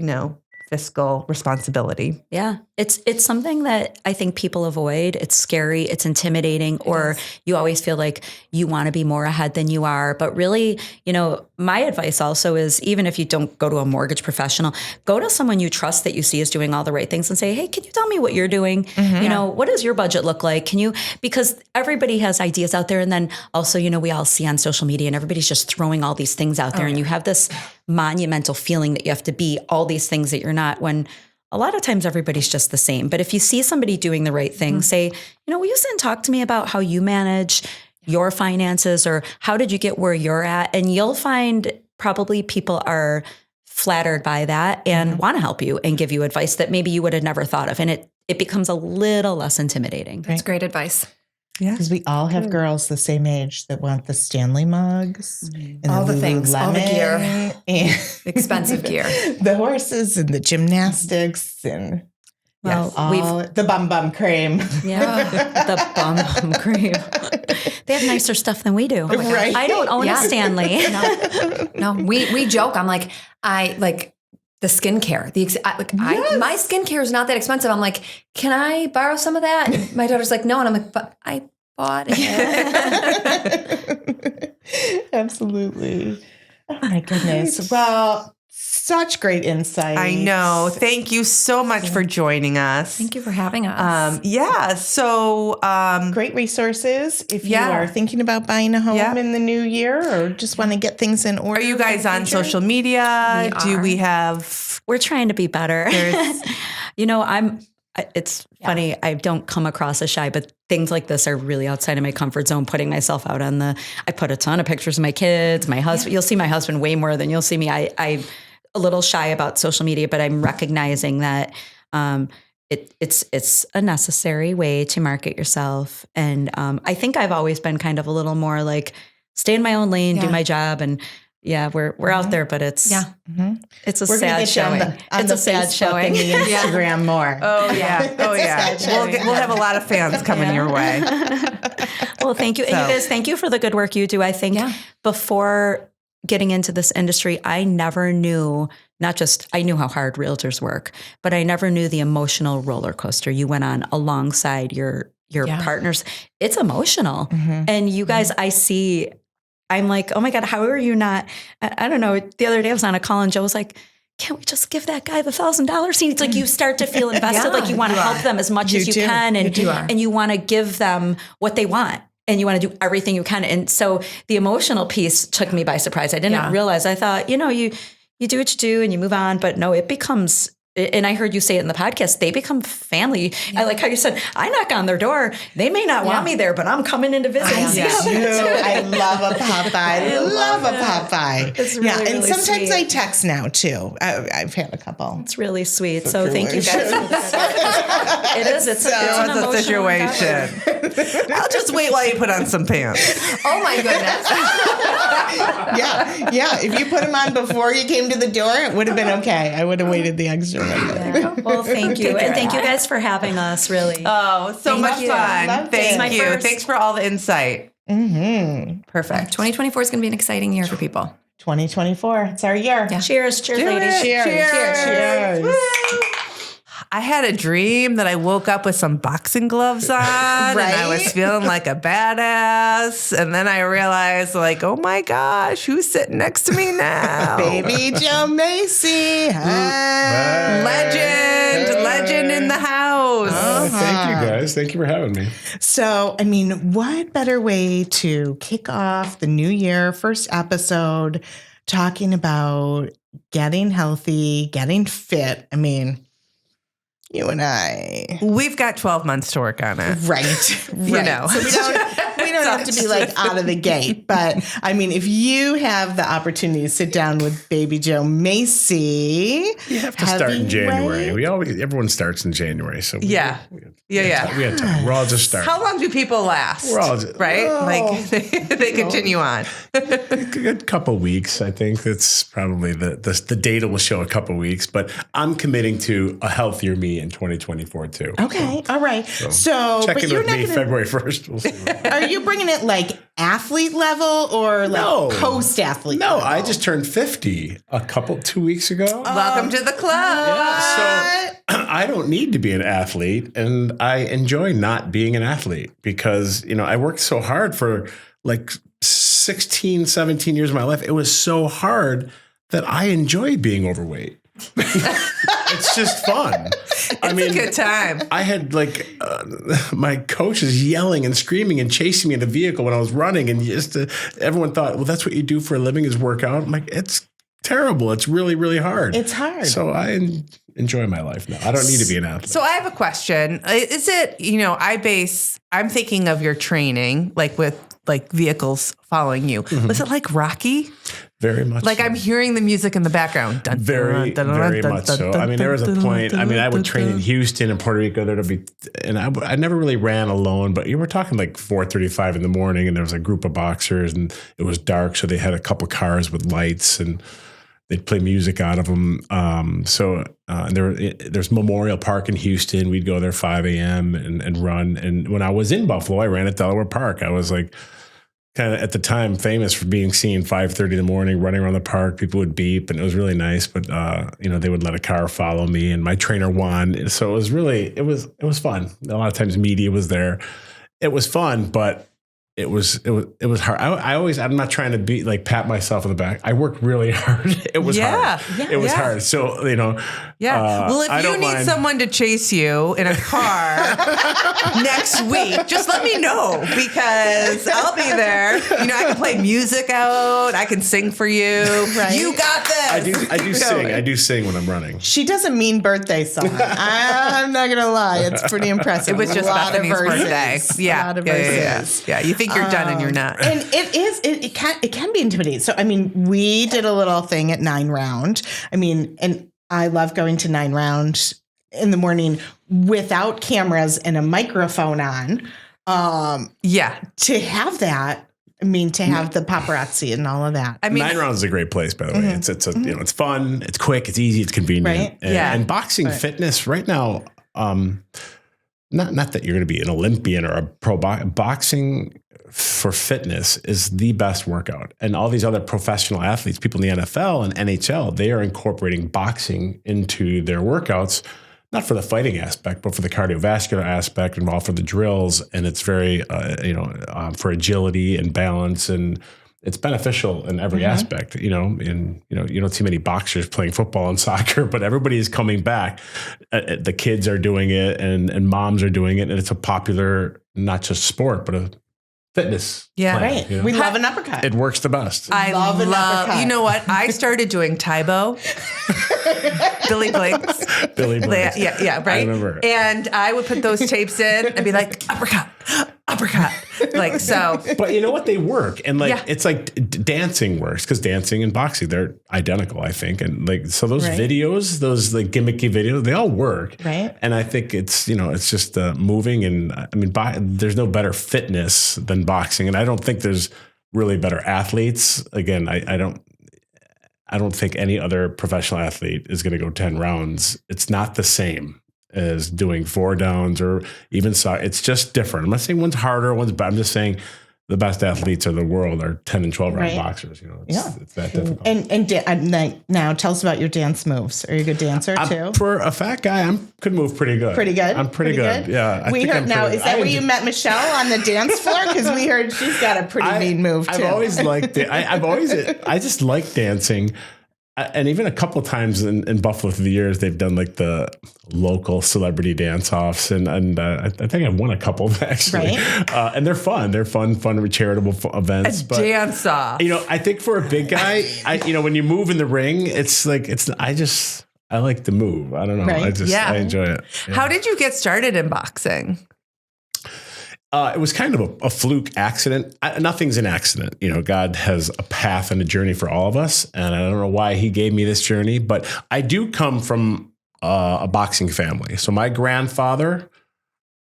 B: fiscal responsibility.
D: Yeah. It's something that I think people avoid. It's scary. It's intimidating, or you always feel like you want to be more ahead than you are. But really, my advice also is, even if you don't go to a mortgage professional, go to someone you trust that you see is doing all the right things and say, hey, can you tell me what you're doing? What does your budget look like? Because everybody has ideas out there. And then also, we all see on social media, and everybody's just throwing all these things out there. And you have this monumental feeling that you have to be all these things that you're not, when a lot of times everybody's just the same. But if you see somebody doing the right thing, say, will you sit and talk to me about how you manage your finances, or how did you get where you're at? And you'll find probably people are flattered by that and want to help you and give you advice that maybe you would have never thought of. And it becomes a little less intimidating.
E: That's great advice.
B: Yeah.
C: Because we all have girls the same age that want the Stanley mugs, and
E: All the things, all the gear.
C: and
E: Expensive gear.
C: the horses, and the gymnastics, and the bum cream.
D: Yeah, the bum cream. They have nicer stuff than we do.
C: Right.
D: I don't own a Stanley.
E: No, we joke. I'm like, the skincare, my skincare is not that expensive. I'm like, can I borrow some of that? And my daughter's like, no. And I'm like, but I bought it.
C: Absolutely. Oh my goodness. Well, Such great insight.
B: I know. Thank you so much for joining us.
E: Thank you for having us.
B: So
C: Great resources if you
B: Yeah.
C: are thinking about buying a home
B: Yeah.
C: in the new year or just want to get things in order.
B: are you guys
C: for the
B: on
C: future.
B: social media?
E: We
B: Do
E: are.
B: we have
D: We're trying to be better.
B: There's-
D: It's funny. I don't come across as shy, but things like this are really outside of my comfort zone, putting myself out I put a ton of pictures of my kids, my husband. You'll see my husband way more than you'll see me. I'm a little shy about social media, but I'm recognizing that it's a necessary way to market yourself. And I think I've always been kind of a little more like stay in my own lane, do my job. And we're out there, but it's it's a
C: We're gonna
D: sad
C: get you on
D: showing.
C: on
D: It's
C: the
D: a sad
C: Facebook
D: showing.
C: and the Instagram more.
B: Oh yeah. We'll have a lot of fans coming your way.
D: Well, thank you. And you guys, thank you for the good work you do. I think before getting into this industry, I never knew, I knew how hard realtors work, but I never knew the emotional roller coaster you went on alongside your partners. It's emotional. And you guys, I'm like, oh my God, how are you not? I don't know. The other day I was on a call and Joe was like, can't we just give that guy the $1,000? It's like you start to feel invested, like you want to help them as much as you can. And you want to give them what they want. And you want to do everything you can. And so the emotional piece took me by surprise. I didn't realize. I thought, you do what you do and you move on. But no, it becomes, and I heard you say it in the podcast, they become family. I like how you said, I knock on their door. They may not want me there, but I'm coming in to visit.
C: I love a Popeye. I love a Popeye.
D: It's really,
C: and
D: really
C: sometimes
D: sweet.
C: I text now too. I've had a couple.
D: It's really sweet. So thank you guys. It is. It's an
B: It's a
D: emotional endeavor.
B: situation. I'll just wait while you put on some pants.
E: Oh my goodness.
C: Yeah. If you put them on before you came to the door, it would have been okay. I would have waited the extra minute.
D: Yeah. Well, thank you. And thank you guys for having us, really.
B: Oh, so much
D: you.
B: fun.
C: Loved it.
B: Thank you.
D: First.
B: Thanks for all the insight. Perfect.
E: 2024 is going to be an exciting year for people.
C: 2024. It's our year.
E: Yeah.
D: Cheers, ladies.
C: Cheers.
B: I had a dream that I woke up with some boxing gloves on and I was feeling like a badass. And then I realized, like, oh my gosh, who's sitting next to me now?
C: Baby Joe Mesi. Hi.
B: Legend in the house.
F: Thank you guys. Thank you for having me.
C: So, I mean, what better way to kick off the new year, first episode, talking about getting healthy, getting fit? I mean, you and I.
B: We've got 12 months to work on it.
C: Right.
B: You know.
C: So we don't have to be like out of the gate. But I mean, if you have the opportunity to sit down with Baby Joe Mesi.
F: You have to start in January. Everyone starts in January. So we had time. We're all just starting.
B: How long do people last?
F: We're all just,
B: right? Like they continue on.
F: A couple weeks, I think. That's probably the data will show a couple weeks. But I'm committing to a healthier me in 2024 too.
C: Okay. All right. So
F: check
C: but
F: in
C: you're
F: with
C: not
F: me
C: gonna,
F: February 1st. We'll see.
C: Are you bringing it like athlete level or like
F: No.
C: post-athlete
F: No,
C: level?
F: I just turned 50 2 weeks ago.
B: Welcome to the club.
F: Yeah, so I don't need to be an athlete, and I enjoy not being an athlete because, I worked so hard for like 16, 17 years of my life. It was so hard that I enjoy being overweight. It's just fun.
B: It's a good time.
F: I had my coaches yelling and screaming and chasing me in the vehicle when I was running, and everyone thought, well, that's what you do for a living is work out. I'm like, it's terrible. It's really, really hard.
C: It's hard.
F: So I enjoy my life now. I don't need to be an athlete.
B: So I have a question. Is it, I'm thinking of your training, like with like vehicles following you. Was it like Rocky?
F: Very much
B: Like
F: so.
B: I'm hearing the music in the background. Dun,
F: Very,
B: dun, dun,
F: very
B: dun,
F: much
B: dun,
F: so.
B: dun,
F: I mean, there was a
B: dun,
F: point.
B: dun,
F: I mean, I would
B: dun,
F: train in
B: dun.
F: Houston and Puerto Rico. And I never really ran alone, but you were talking like 4:35 in the morning, and there was a group of boxers, and it was dark, so they had a couple cars with lights, and they'd play music out of them. And there's Memorial Park in Houston. We'd go there 5 a.m. and run. And when I was in Buffalo, I ran at Delaware Park. I was like, kind of at the time famous for being seen 5:30 in the morning running around the park. People would beep, and it was really nice. But they would let a car follow me, and my trainer won. So it was really it was fun. A lot of times media was there. It was fun, but it was hard. I'm not trying to be like pat myself on the back. I worked really hard. It was hard.
C: Yeah.
F: It was hard. So,
B: Well, if you need someone to chase you in a car next week, just let me know because I'll be there. I can play music out. I can sing for you. Right. You got this.
F: I do sing. I do sing when I'm running.
C: She doesn't mean birthday song. I'm not going to lie. It's pretty impressive.
B: It was just Bethany's birthday. Yeah.
C: A lot of verses.
B: Yeah. You think you're done and you're not.
C: And it can be intimidating. So, I mean, we did a little thing at 9 Round. I mean, and I love going to 9 Round in the morning without cameras and a microphone on. To have that, I mean, to have the paparazzi and all of that.
B: I mean,
F: 9 Rounds is a great place, by the way. It's it's fun, it's quick, it's easy, it's convenient.
C: Right?
F: And boxing fitness right now, not that you're going to be an Olympian or a pro boxing for fitness is the best workout. And all these other professional athletes, people in the NFL and NHL, they are incorporating boxing into their workouts, not for the fighting aspect, but for the cardiovascular aspect and all for the drills. And it's very, for agility and balance, and it's beneficial in every aspect, and, you don't see many boxers playing football and soccer, but everybody is coming back. The kids are doing it and moms are doing it. And it's a popular, not just sport, but a fitness.
B: Yeah.
F: plan,
C: Right. We love an uppercut.
F: It works the best.
B: I
C: love an uppercut.
B: You know what? I started doing Tybo. Billy Blinks.
F: Billy Blinks.
B: Yeah, right?
F: I remember.
B: And I would put those tapes in and be like, uppercut. Like, so.
F: But you know what? They work. And it's like dancing works because dancing and boxing, they're identical, I think. And like, so those videos, those like gimmicky videos, they all work.
C: Right.
F: And I think it's, it's just moving. And I mean, there's no better fitness than boxing. And I don't think there's really better athletes. Again, I don't think any other professional athlete is going to go 10 rounds. It's not the same as doing 4 downs or even it's just different. I'm not saying one's harder, one's better. I'm just saying the best athletes in the world are 10 and 12 round boxers. It's that difficult.
C: And now tell us about your dance moves. Are you a good dancer too?
F: For a fat guy, I could move pretty good.
C: Pretty good?
F: I'm pretty good. Yeah.
C: We heard now, is that where you met Michelle on the dance floor? Because we heard she's got a pretty mean move too.
F: I've always liked it. I just like dancing. And even a couple of times in Buffalo through the years, they've done like the local celebrity dance-offs. And I think I've won a couple actually. Right. And they're fun. They're fun charitable events.
B: Dance-off.
F: I think for a big guy, when you move in the ring, I like the move. I don't know.
C: Right.
F: I enjoy it. Yeah.
B: How did you get started in boxing?
F: It was kind of a fluke accident. Nothing's an accident. God has a path and a journey for all of us. And I don't know why he gave me this journey, but I do come from a boxing family. So my grandfather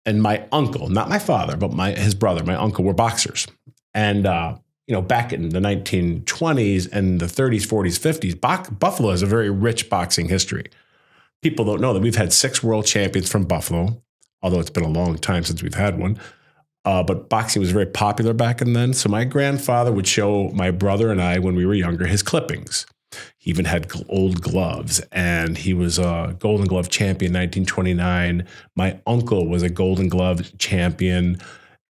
F: and my uncle, not my father, but his brother, my uncle, were boxers. And, back in the 1920s and the 30s, 40s, 50s, Buffalo has a very rich boxing history. People don't know that we've had 6 world champions from Buffalo, although it's been a long time since we've had one. But boxing was very popular back then. So my grandfather would show my brother and I, when we were younger, his clippings. He even had old gloves, and he was a Golden Glove champion in 1929. My uncle was a Golden Glove champion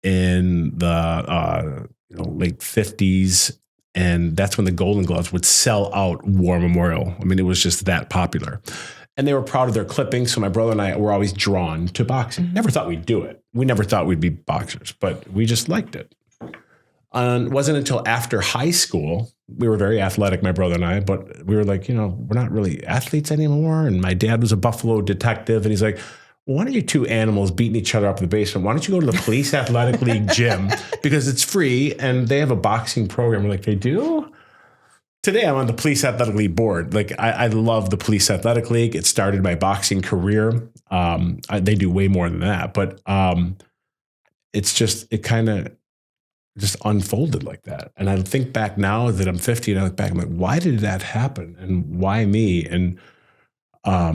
F: in the late 50s. And that's when the Golden Gloves would sell out War Memorial. I mean, it was just that popular. And they were proud of their clippings. So my brother and I were always drawn to boxing. Never thought we'd do it. We never thought we'd be boxers, but we just liked it. And it wasn't until after high school, we were very athletic, my brother and I, but we were like, we're not really athletes anymore. And my dad was a Buffalo detective. And he's like, well, why are you 2 animals beating each other up in the basement? Why don't you go to the Police Athletic League gym? Because it's free and they have a boxing program. We're like, they do? Today, I'm on the Police Athletic League board. Like, I love the Police Athletic League. It started my boxing career. They do way more than that, but it kind of just unfolded like that. And I think back now that I'm 50 and I look back, I'm like, why did that happen? And why me? And I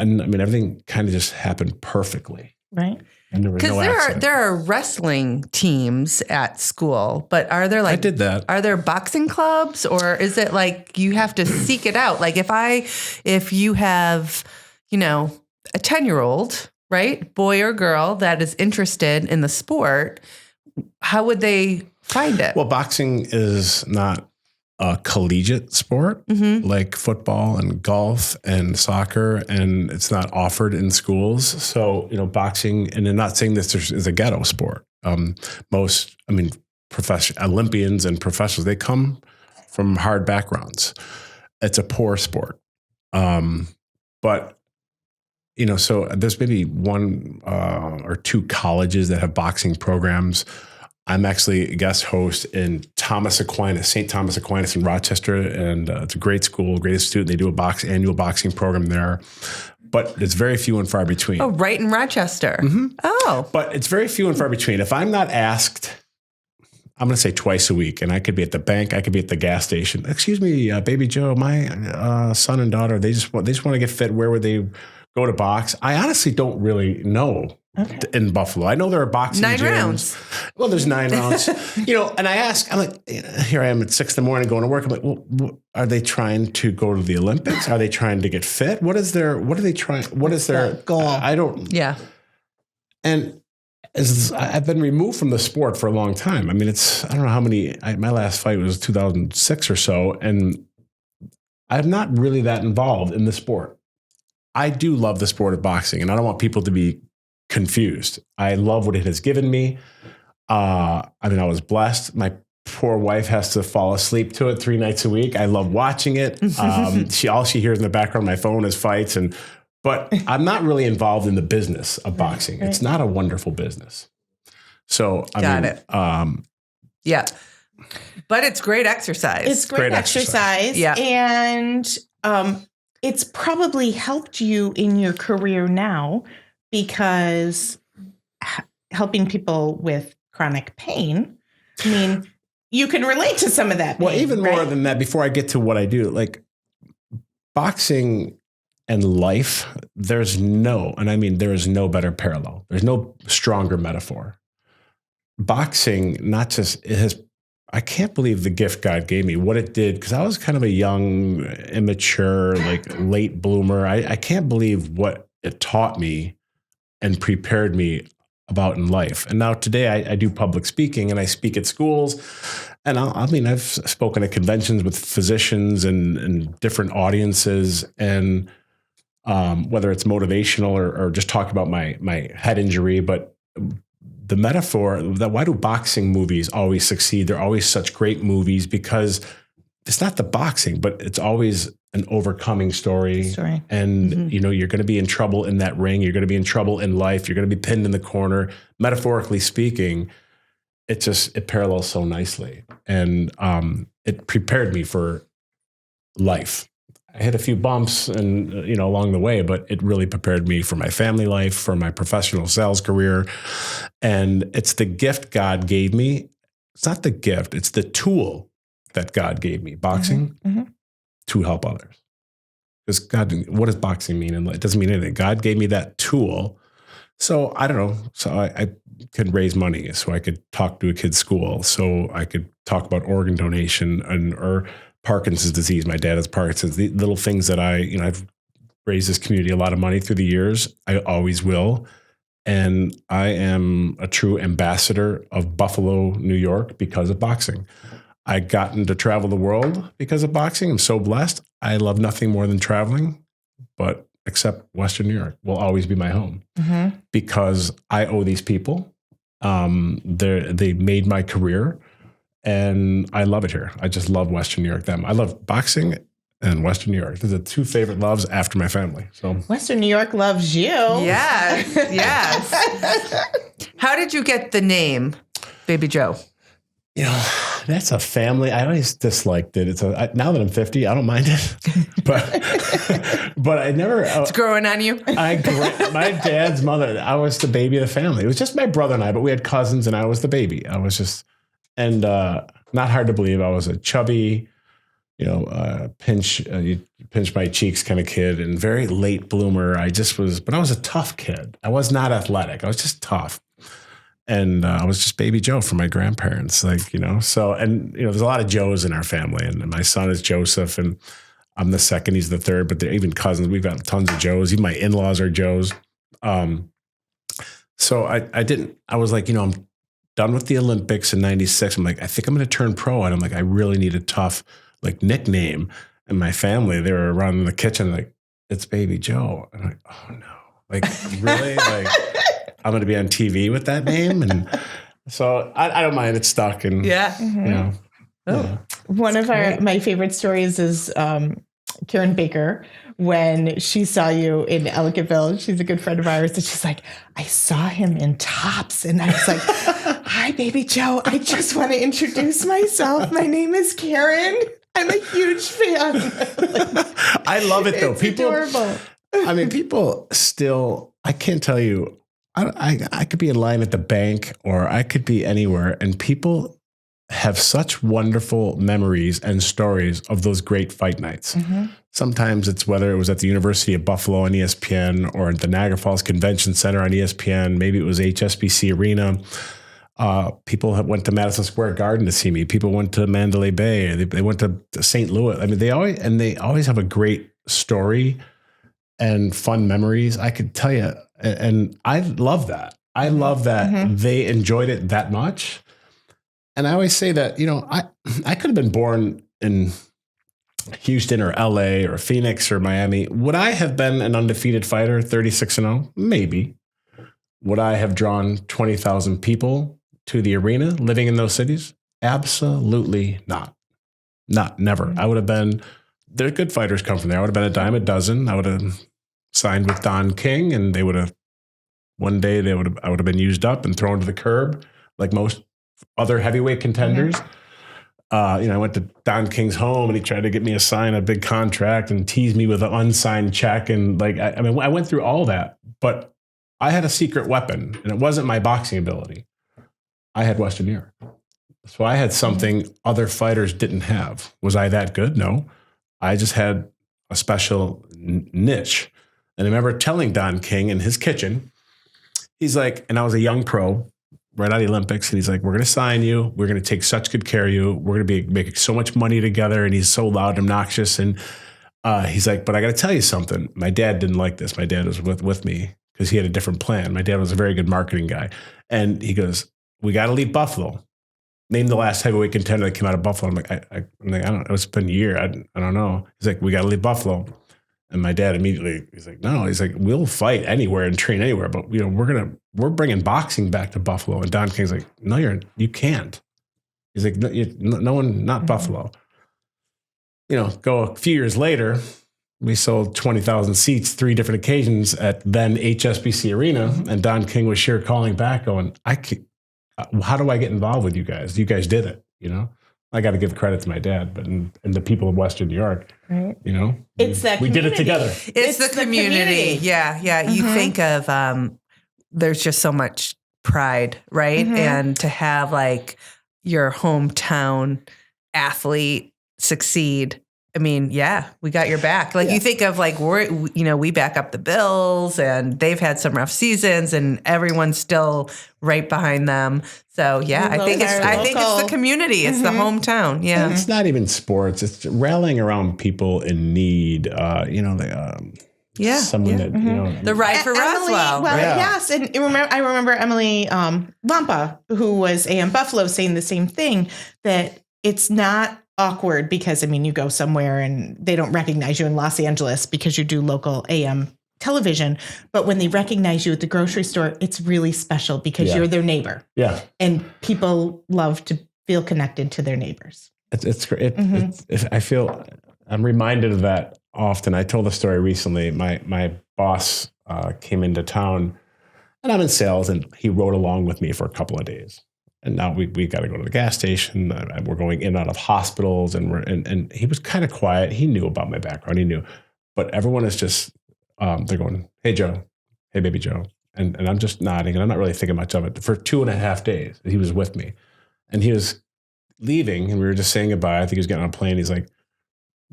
F: mean, everything kind of just happened perfectly.
C: Right.
B: Because there are wrestling teams at school, but are there
F: I did that.
B: Are there boxing clubs, or is it like you have to seek it out? Like if you have, a 10-year-old, right, boy or girl that is interested in the sport, how would they find it?
F: Well, boxing is not a collegiate sport like football and golf and soccer, and it's not offered in schools. So, boxing, and I'm not saying this is a ghetto sport. Professional Olympians and professionals, they come from hard backgrounds. It's a poor sport. But so there's maybe one or two colleges that have boxing programs. I'm actually a guest host in St. Thomas Aquinas in Rochester, and it's a great school, great institute. They do annual boxing program there, but it's very few and far between.
B: Oh, right in Rochester. Oh.
F: But it's very few and far between. If I'm not asked, I'm going to say twice a week, and I could be at the bank, I could be at the gas station. Excuse me, Baby Joe, my son and daughter, they just want to get fit. Where would they go to box? I honestly don't really know. Okay. In Buffalo, I know there are boxing
B: 9
F: gyms.
B: rounds.
F: Well, there's 9 rounds, and I ask, I'm like, here I am at 6 a.m. going to work. I'm like, well, are they trying to go to the Olympics? Are they trying to get fit? What are they trying? What is their
C: goal?
F: I don't.
B: Yeah.
F: And I've been removed from the sport for a long time. I mean, I don't know how many, my last fight was 2006 or so. And I'm not really that involved in the sport. I do love the sport of boxing, and I don't want people to be confused. I love what it has given me. I was blessed. My poor wife has to fall asleep to it 3 nights a week. I love watching it. All she hears in the background on my phone is fights, but I'm not really involved in the business of boxing. Right. It's not a wonderful business. So
B: Got it. Yeah, but it's great exercise.
C: It's great exercise.
B: Yeah,
C: and it's probably helped you in your career now, because helping people with chronic pain, I mean, you can relate to some of that pain.
F: Well, even more than that, before I get to what I do, like boxing and life, there is no better parallel. There's no stronger metaphor. Boxing, I can't believe the gift God gave me, what it did, because I was kind of a young, immature, late bloomer. I can't believe what it taught me and prepared me about in life. And now today I do public speaking, and I speak at schools. And I've spoken at conventions with physicians and different audiences, and whether it's motivational or just talk about my head injury. But the metaphor that why do boxing movies always succeed? They're always such great movies, because it's not the boxing, but it's always an overcoming story. And, you're going to be in trouble in that ring. You're going to be in trouble in life. You're going to be pinned in the corner. Metaphorically speaking, it parallels so nicely. And it prepared me for life. I hit a few bumps and, along the way, but it really prepared me for my family life, for my professional sales career. And it's the gift God gave me. It's not the gift, it's the tool that God gave me, boxing, to help others. Because God, what does boxing mean? And it doesn't mean anything. God gave me that tool. So I don't know. So I could raise money, so I could talk to a kid's school, so I could talk about organ donation or Parkinson's disease. My dad has Parkinson's. The little things that I've raised this community a lot of money through the years. I always will. And I am a true ambassador of Buffalo, New York, because of boxing. I gotten to travel the world because of boxing. I'm so blessed. I love nothing more than traveling, but except Western New York will always be my home, because I owe these people. They made my career, and I love it here. I just love Western New York. I love boxing and Western New York. Those are the two favorite loves after my family. So
C: Western New York loves you.
B: Yes. How did you get the name Baby Joe?
F: That's a family. I always disliked it. Now that I'm 50, I don't mind it, but I never.
B: It's growing on you.
F: My dad's mother. I was the baby of the family. It was just my brother and I, but we had cousins, and I was the baby. I was just, and not hard to believe. I was a chubby, pinch my cheeks kind of kid, and very late bloomer. But I was a tough kid. I was not athletic. I was just tough. And I was just Baby Joe for my grandparents, so, there's a lot of Joes in our family, and my son is Joseph, and I'm the second, he's the third, but they're even cousins. We've got tons of Joes. Even my in-laws are Joes. So I was like, I'm done with the Olympics in 96. I'm like, I think I'm going to turn pro. And I'm like, I really need a tough like nickname. And my family, they were around in the kitchen like, it's Baby Joe. And I'm like, oh no. Like, really? Like, I'm going to be on TV with that name? And so I don't mind. It's stuck. And,
C: One of my favorite stories is Karen Baker, when she saw you in Ellicottville. She's a good friend of ours. And she's like, I saw him in tops. And I was like, hi, Baby Joe. I just want to introduce myself. My name is Karen. I'm a huge fan.
F: I love it though.
C: It's
F: People,
C: adorable.
F: I mean, people still, I can't tell you, I could be in line at the bank or I could be anywhere, and people have such wonderful memories and stories of those great fight nights. Mm-hmm. Sometimes it's whether it was at the University of Buffalo on ESPN or at the Niagara Falls Convention Center on ESPN. Maybe it was HSBC Arena. People went to Madison Square Garden to see me. People went to Mandalay Bay. They went to St. Louis. I mean, they always have a great story and fun memories. I could tell you, and I love that. I love that they enjoyed it that much. And I always say that, I could have been born in Houston or LA or Phoenix or Miami. Would I have been an undefeated fighter, 36-0? Maybe. Would I have drawn 20,000 people to the arena living in those cities? Absolutely not. Never. I would have been, there good fighters come from there. I would have been a dime a dozen. I would have signed with Don King, and they would have, one day I would have been used up and thrown to the curb like most other heavyweight contenders. I went to Don King's home and he tried to get me to sign a big contract and tease me with an unsigned check. And I went through all that, but I had a secret weapon, and it wasn't my boxing ability. I had Western New York. So I had something other fighters didn't have. Was I that good? No. I just had a special niche. And I remember telling Don King in his kitchen, he's like, and I was a young pro right out of the Olympics. And he's like, we're going to sign you. We're going to take such good care of you. We're going to be making so much money together. And he's so loud and obnoxious. And he's like, but I got to tell you something. My dad didn't like this. My dad was with me because he had a different plan. My dad was a very good marketing guy. And he goes, we got to leave Buffalo. Name the last heavyweight contender that came out of Buffalo. I'm like, I don't know. It's been a year. I don't know. He's like, we got to leave Buffalo. And my dad immediately, he's like, no. He's like, we'll fight anywhere and train anywhere, but we're bringing boxing back to Buffalo. And Don King's like, no, you can't. He's like, no one, not Buffalo. Go a few years later, we sold 20,000 seats, 3 different occasions at then HSBC Arena, and Don King was here calling back, going, how do I get involved with you guys? You guys did it, I got to give credit to my dad, but and the people of Western New York,
C: right?
F: It's that we did it together.
B: It's the community. Yeah. You think of there's just so much pride, right? And to have like your hometown athlete succeed. I mean, yeah, we got your back. Like you think of like we back up the Bills, and they've had some rough seasons, and everyone's still right behind them. So yeah, I think it's the community. It's the hometown. Yeah,
F: and it's not even sports. It's rallying around people in need. Someone that
B: the Ride for Roswell.
C: Well, yes, and I remember Emily Lampa, who was AM Buffalo, saying the same thing, that it's not awkward because, you go somewhere and they don't recognize you in Los Angeles because you do local AM television. But when they recognize you at the grocery store, it's really special because you're their neighbor. Yeah. And people love to feel connected to their neighbors.
F: It's great. I feel I'm reminded of that often. I told a story recently. My boss came into town, and I'm in sales, and he rode along with me for a couple of days. And now we got to go to the gas station. We're going in and out of hospitals, and he was kind of quiet. He knew about my background. He knew, but everyone is just they're going, "Hey Joe, hey baby Joe," and I'm just nodding, and I'm not really thinking much of it. For 2.5 days, he was with me, and he was leaving, and we were just saying goodbye. I think he was getting on a plane. He's like,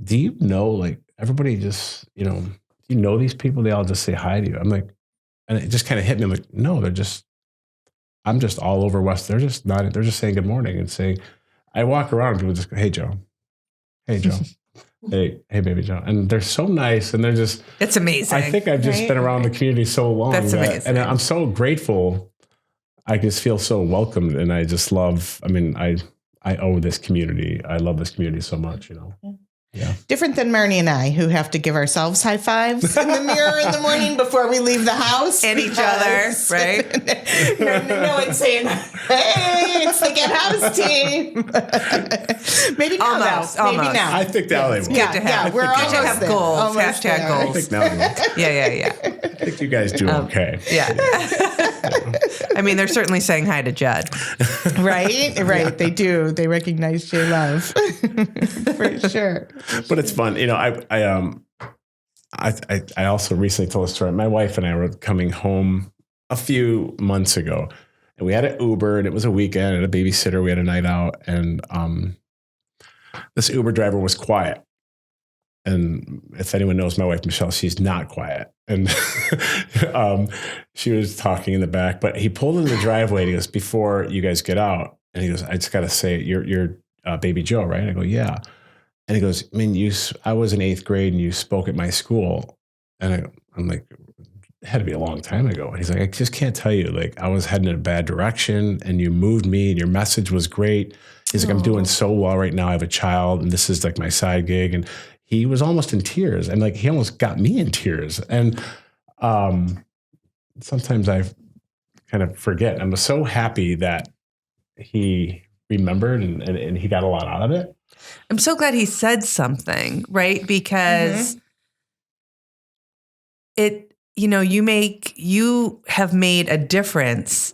F: "Do you know, like everybody just do you know these people? They all just say hi to you." I'm like, and it just kind of hit me. I'm like, no, I'm just all over West. They're just not. They're just saying good morning and saying. I walk around and people just go, "Hey Joe, hey Joe, hey baby Joe," and they're so nice, and they're just.
B: It's amazing.
F: I think I've just been around the community so long.
B: That's amazing,
F: and I'm so grateful. I just feel so welcomed, and I just love. I mean, I owe this community. I love this community so much. Yeah.
C: Different than Marnie and I, who have to give ourselves high fives in the mirror in the morning before we leave the house.
B: And each other, right?
C: No one's saying, hey, it's the Get House team. Maybe now,
B: Almost,
C: though. Maybe
B: almost.
C: now.
F: I think now they will.
C: Yeah,
B: to have.
C: we're
B: Good to
C: almost
B: have
C: there.
B: goals.
C: Almost
B: Hashtag
C: there.
F: I
B: goals.
F: think now they will.
B: Yeah.
F: I think you guys do okay.
B: Yeah. I mean, they're certainly saying hi to Judd.
C: Right? They do. They recognize J Love. For sure.
F: But it's fun. I also recently told a story. My wife and I were coming home a few months ago, and we had an Uber, and it was a weekend, and a babysitter. We had a night out, and this Uber driver was quiet. And if anyone knows my wife, Michelle, she's not quiet. And she was talking in the back, but he pulled into the driveway, and he goes, before you guys get out, and he goes, I just got to say, you're Baby Joe, right? I go, yeah. And he goes, I mean, I was in 8th grade and you spoke at my school. And I'm like, it had to be a long time ago. And he's like, I just can't tell you. Like, I was heading in a bad direction and you moved me and your message was great. He's like, I'm doing so well right now. I have a child and this is like my side gig. And he was almost in tears. And like, he almost got me in tears. And sometimes I kind of forget. I'm so happy that he remembered and he got a lot out of it.
B: I'm so glad he said something, right? Because you have made a difference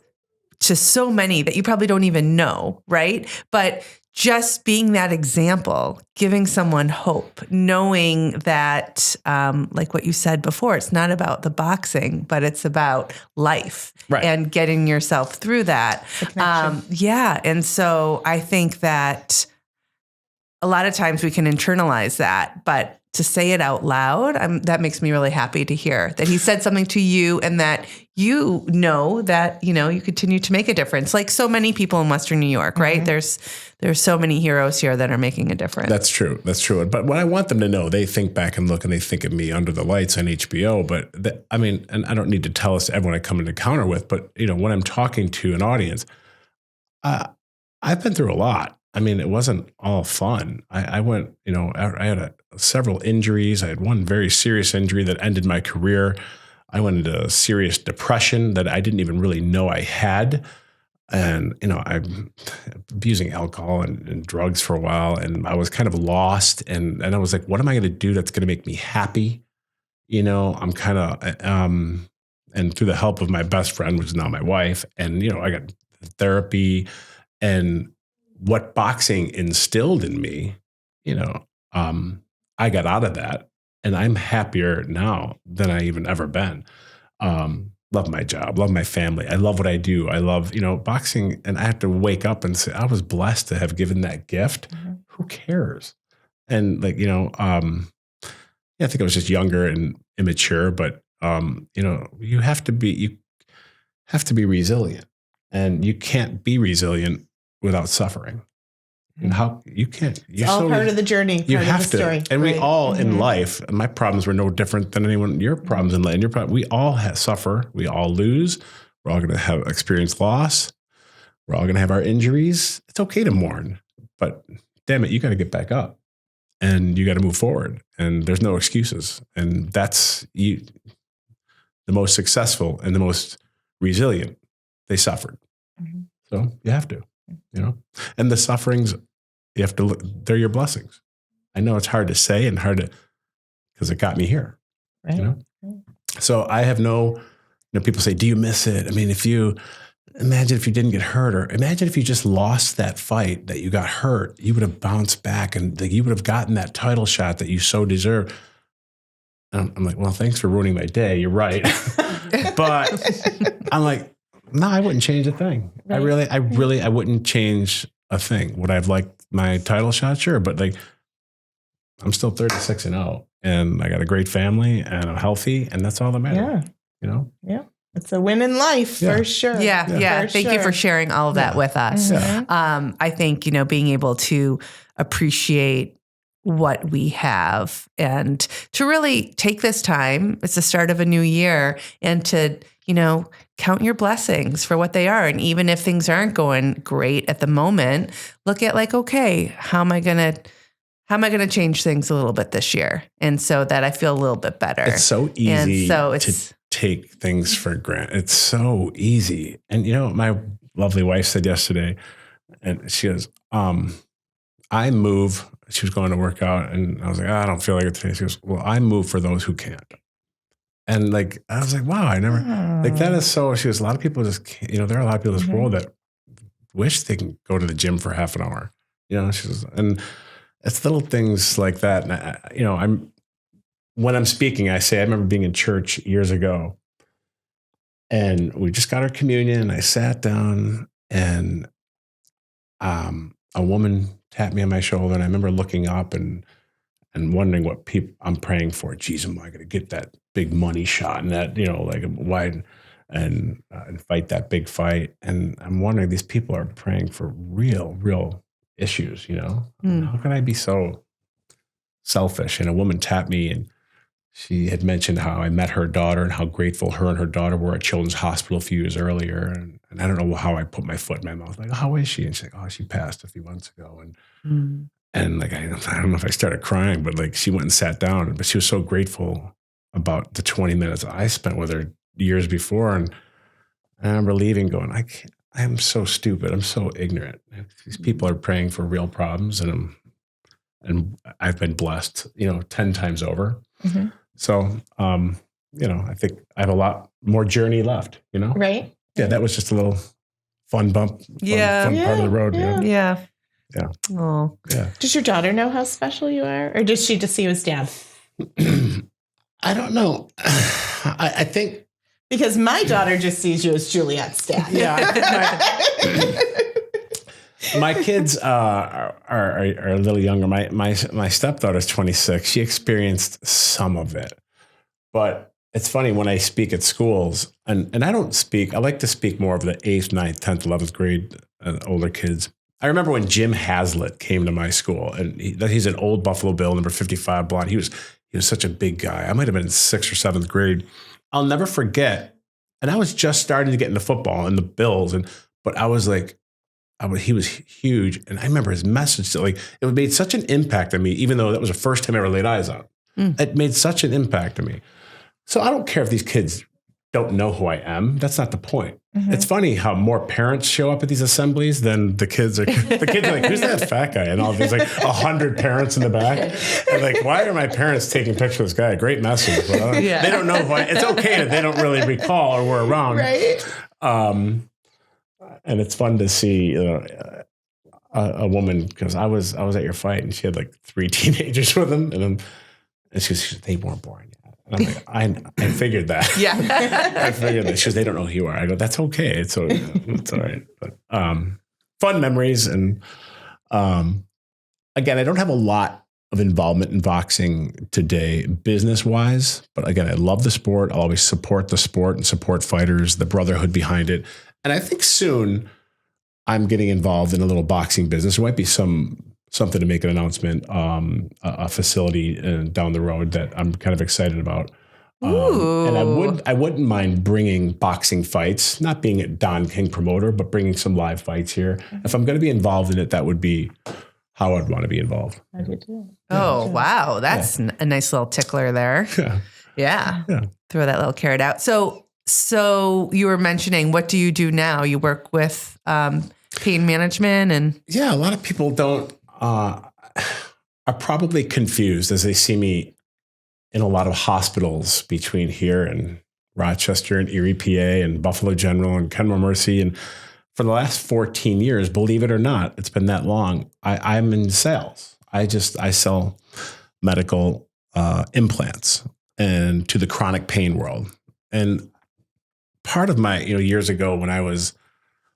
B: to so many that you probably don't even know, right? But just being that example, giving someone hope, knowing that, like what you said before, it's not about the boxing, but it's about life and getting yourself through that. And so I think that a lot of times we can internalize that, but to say it out loud, that makes me really happy to hear that he said something to you and that you know that, you continue to make a difference. Like so many people in Western New York, right? There's so many heroes here that are making a difference.
F: That's true. But what I want them to know, they think back and look and they think of me Under the Lights on HBO. But and I don't need to tell us everyone I come into encounter with, but when I'm talking to an audience, I've been through a lot. I mean, it wasn't all fun. I went, I had several injuries. I had one very serious injury that ended my career. I went into a serious depression that I didn't even really know I had. And, I'm abusing alcohol and drugs for a while. And I was kind of lost. And I was like, what am I going to do that's going to make me happy? I'm kind of, and through the help of my best friend, which is now my wife, and, I got therapy and what boxing instilled in me, I got out of that and I'm happier now than I even ever been. Love my job, love my family. I love what I do. I love, boxing. And I have to wake up and say, I was blessed to have given that gift. Who cares? And I think I was just younger and immature, but, you have to be resilient, and you can't be resilient without suffering. And how you can't,
C: it's all part of the journey.
F: You have to.
C: Story.
F: And we all in life, and my problems were no different than your problems in life. And we all suffer. We all lose. We're all going to have experienced loss. We're all going to have our injuries. It's okay to mourn, but damn it, you got to get back up and you got to move forward. And there's no excuses. And that's the most successful and the most resilient. They suffered. So you have to, and the sufferings, you have to look, they're your blessings. I know it's hard to say and because it got me here,
C: right.
F: So I have people say, do you miss it? I mean, imagine if you didn't get hurt, or imagine if you just lost that fight that you got hurt, you would have bounced back and you would have gotten that title shot that you so deserve. And I'm like, well, thanks for ruining my day. You're right. But I'm like, no, I wouldn't change a thing. Right. I wouldn't change a thing. Would I have liked my title shot? Sure. But I'm still 36-0 and I got a great family and I'm healthy, and that's all that matters.
C: Yeah. It's a win in life for sure.
B: Yeah. Thank you for sharing all of that with us. I think, being able to appreciate what we have and to really take this time, it's the start of a new year, and to, count your blessings for what they are. And even if things aren't going great at the moment, look at like, okay, how am I going to change things a little bit this year? And so that I feel a little bit better.
F: It's so easy to take things for granted. It's so easy. And my lovely wife said yesterday, and she goes, I move. She was going to work out, and I was like, I don't feel like it today. She goes, well, I move for those who can't. And like, I was like, wow, I never, like that is so, she goes, a lot of people just can't, there are a lot of people in this world that wish they can go to the gym for half an hour, she goes, and it's little things like that. And when I'm speaking, I say, I remember being in church years ago, and we just got our communion, and I sat down, and a woman tapped me on my shoulder, and I remember looking up and wondering what people I'm praying for. Geez, am I going to get that big money shot and that, like wide and fight that big fight? And I'm wondering, these people are praying for real issues, How can I be so selfish? And a woman tapped me, and she had mentioned how I met her daughter and how grateful her and her daughter were at Children's Hospital a few years earlier. And I don't know how I put my foot in my mouth. Like, how is she? And she's like, oh, she passed a few months ago. And like, I don't know if I started crying, but like she went and sat down, but she was so grateful about the 20 minutes I spent with her years before. And I remember leaving going, I am so stupid. I'm so ignorant. These people are praying for real problems, and I've been blessed, 10 times over. Mm-hmm. So, I think I have a lot more journey left,
C: Right.
F: Yeah. That was just a little fun bump. Fun part of the road.
B: Yeah.
F: Yeah.
B: Oh.
F: Yeah.
C: Does your daughter know how special you are? Or does she just see you as dad?
F: I don't know. I think.
C: Because my daughter just sees you as Juliet's dad.
F: Yeah. My kids are a little younger. My stepdaughter's 26. She experienced some of it. But it's funny when I speak at schools, and I don't speak, I like to speak more of the 8th, 9th, 10th, 11th grade older kids. I remember when Jim Hazlitt came to my school, and he's an old Buffalo Bill, number 55 blonde. He was such a big guy. I might have been in 6th or 7th grade. I'll never forget. And I was just starting to get into football and the Bills, but I was like, he was huge. And I remember his message, it made such an impact on me, even though that was the first time I ever laid eyes on. It made such an impact on me. So I don't care if these kids don't know who I am. That's not the point. Mm-hmm. It's funny how more parents show up at these assemblies than the kids are. The kids are like, who's that fat guy? And all there's like 100 parents in the back. And like, why are my parents taking pictures of this guy? Great message. But they don't know who it's okay that they don't really recall or were around.
C: Right.
F: And it's fun to see a woman, because I was at your fight, and she had like 3 teenagers with them, and she goes, they weren't born yet. And I'm like, I figured that.
B: Yeah.
F: I figured that. She goes, they don't know who you are. I go, that's okay. It's all right. But fun memories. And again, I don't have a lot of involvement in boxing today, business-wise. But again, I love the sport. I'll always support the sport and support fighters, the brotherhood behind it. And I think soon I'm getting involved in a little boxing business. There might be something to make an announcement, a facility down the road that I'm kind of excited about. And I wouldn't mind bringing boxing fights, not being a Don King promoter, but bringing some live fights here. Mm-hmm. If I'm going to be involved in it, that would be how I'd want to be involved.
C: I do too.
B: Oh, wow. That's a nice little tickler there. Yeah. Throw that little carrot out. So you were mentioning, what do you do now? You work with pain management and.
F: Yeah. A lot of people are probably confused as they see me in a lot of hospitals between here and Rochester and Erie, PA, and Buffalo General and Kenmore Mercy. And for the last 14 years, believe it or not, it's been that long, I'm in sales. I sell medical implants and to the chronic pain world. And part of my, years ago when I was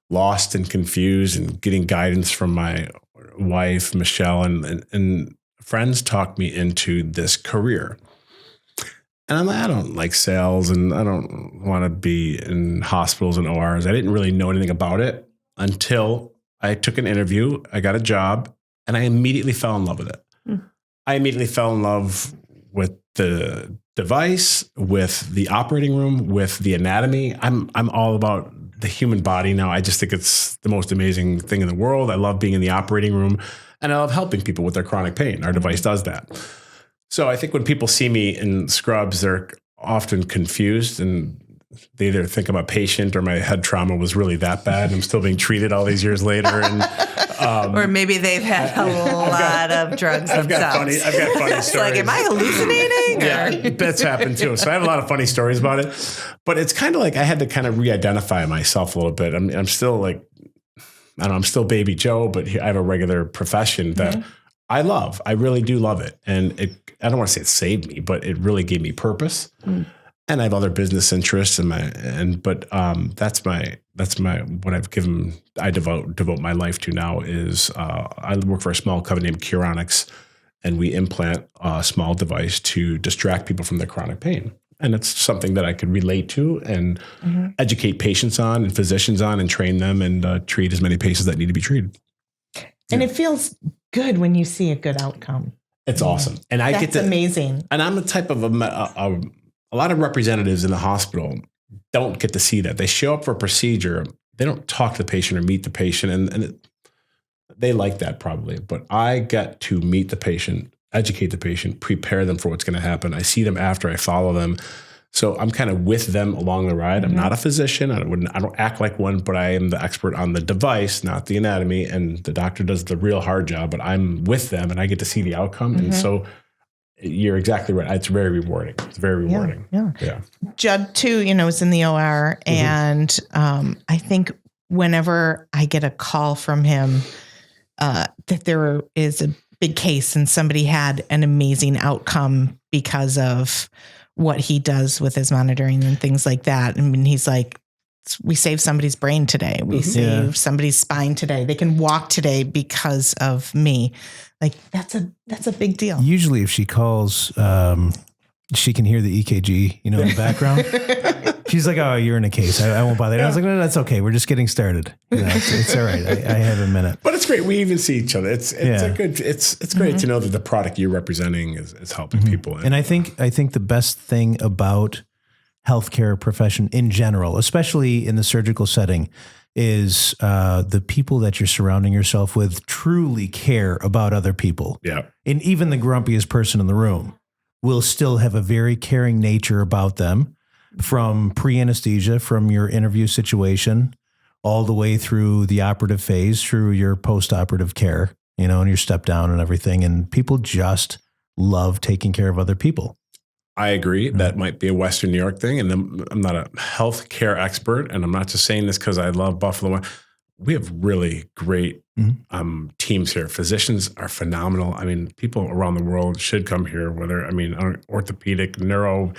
F: lost and confused and getting guidance from my wife, Michelle, and friends talked me into this career. And I'm like, I don't like sales, and I don't want to be in hospitals and ORs. I didn't really know anything about it until I took an interview. I got a job, and I immediately fell in love with it. I immediately fell in love with the device, with the operating room, with the anatomy. I'm all about the human body now. I just think it's the most amazing thing in the world. I love being in the operating room, and I love helping people with their chronic pain. Our device does that. So I think when people see me in scrubs, they're often confused, and they either think I'm a patient or my head trauma was really that bad and I'm still being treated all these years later. And
B: or maybe they've had a lot of drugs
F: I've got
B: themselves.
F: funny stories.
B: Like, am I hallucinating?
F: Yeah, that's happened too. So I have a lot of funny stories about it. But it's kind of like I had to kind of re-identify myself a little bit. I'm still like, I don't know, I'm still baby Joe, but I have a regular profession that I love. I really do love it. And I don't want to say it saved me, but it really gave me purpose. And I have other business interests but that's my what I've given. I devote my life to now is I work for a small company named Curonics, and we implant a small device to distract people from their chronic pain. And it's something that I could relate to and educate patients on and physicians on and train them and treat as many patients that need to be treated.
C: And it feels good when you see a good outcome.
F: It's awesome. And
C: That's amazing.
F: And I'm the type of a lot of representatives in the hospital don't get to see that. They show up for a procedure. They don't talk to the patient or meet the patient. And they like that probably. But I get to meet the patient, educate the patient, prepare them for what's going to happen. I see them after, I follow them. So I'm kind of with them along the ride. I'm not a physician. I don't act like one, but I am the expert on the device, not the anatomy. And the doctor does the real hard job, but I'm with them and I get to see the outcome. And so you're exactly right. It's very rewarding. It's very rewarding. Yeah.
C: Judd too, is in the OR, and I think whenever I get a call from him that there is a big case and somebody had an amazing outcome because of what he does with his monitoring and things like that. I mean, he's like, we saved somebody's brain today. We saved somebody's spine today. They can walk today because of me. Like that's a big deal.
A: Usually if she calls, she can hear the EKG, in the background. She's like, oh, you're in a case. I won't bother. I was like, no, that's okay. We're just getting started. It's all right. I have a minute.
F: But it's great. We even see each other. It's great to know that the product you're representing is helping people.
A: And I think the best thing about healthcare profession in general, especially in the surgical setting, is the people that you're surrounding yourself with truly care about other people.
F: Yeah.
A: And even the grumpiest person in the room will still have a very caring nature about them, from pre-anesthesia, from your interview situation, all the way through the operative phase, through your post-operative care, and your step down and everything. And people just love taking care of other people.
F: I agree. That might be a Western New York thing. And I'm not a healthcare expert, and I'm not just saying this because I love Buffalo. We have really great teams here. Physicians are phenomenal. I mean, people around the world should come here, orthopedic, neuro.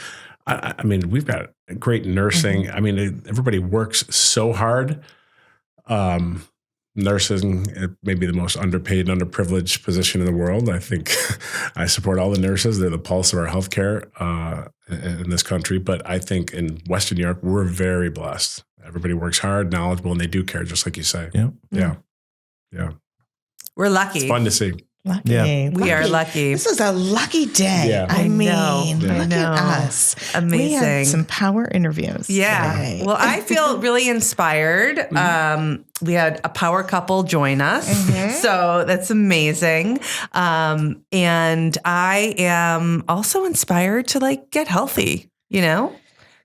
F: I mean, we've got great nursing. I mean, everybody works so hard. Nursing, it may be the most underpaid and underprivileged position in the world. I think I support all the nurses. They're the pulse of our healthcare in this country. But I think in Western New York, we're very blessed. Everybody works hard, knowledgeable, and they do care, just like you say. Yeah.
B: We're lucky.
F: It's fun to see.
C: Lucky.
B: Yeah. We are lucky.
C: This is a lucky day.
F: Yeah.
C: I mean,
B: know.
C: look at us.
B: Amazing.
C: We had some power interviews.
B: Yeah.
C: today.
B: Well, I feel really inspired. We had a power couple join us. So that's amazing. And I am also inspired to get healthy,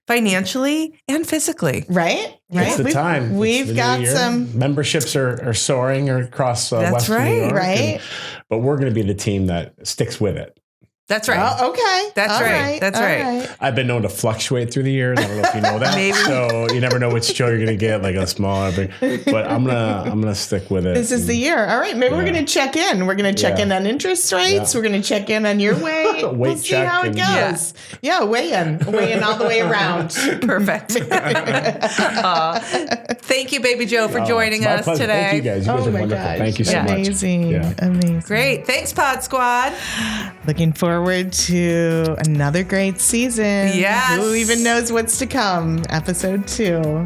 B: financially and physically.
C: Right?
F: It's the time.
C: We've got some
F: memberships are soaring across Western New York.
C: Right.
F: But we're going to be the team that sticks with it.
B: That's right.
C: Oh, okay.
B: That's
C: All
B: right. That's
C: All
B: right.
F: I've been known to fluctuate through the years. I don't know if you know that.
B: Maybe.
F: So you never know which show you're going to get, like a small or big. But I'm gonna stick with it.
C: This is the year. All right. Maybe we're going to check in. We're going to check in on interest rates. We're going to check in on your weight. We'll see how it goes. Yeah, weigh in all the way around.
B: Perfect. Thank you, Baby Joe, for joining us
F: pleasure.
B: today.
F: Thank you guys. You guys are wonderful.
C: Gosh.
F: Thank you so much.
C: Amazing.
B: Great. Thanks, Pod Squad.
C: Looking forward to another great season.
B: Yes.
C: Who even knows what's to come? Episode 2.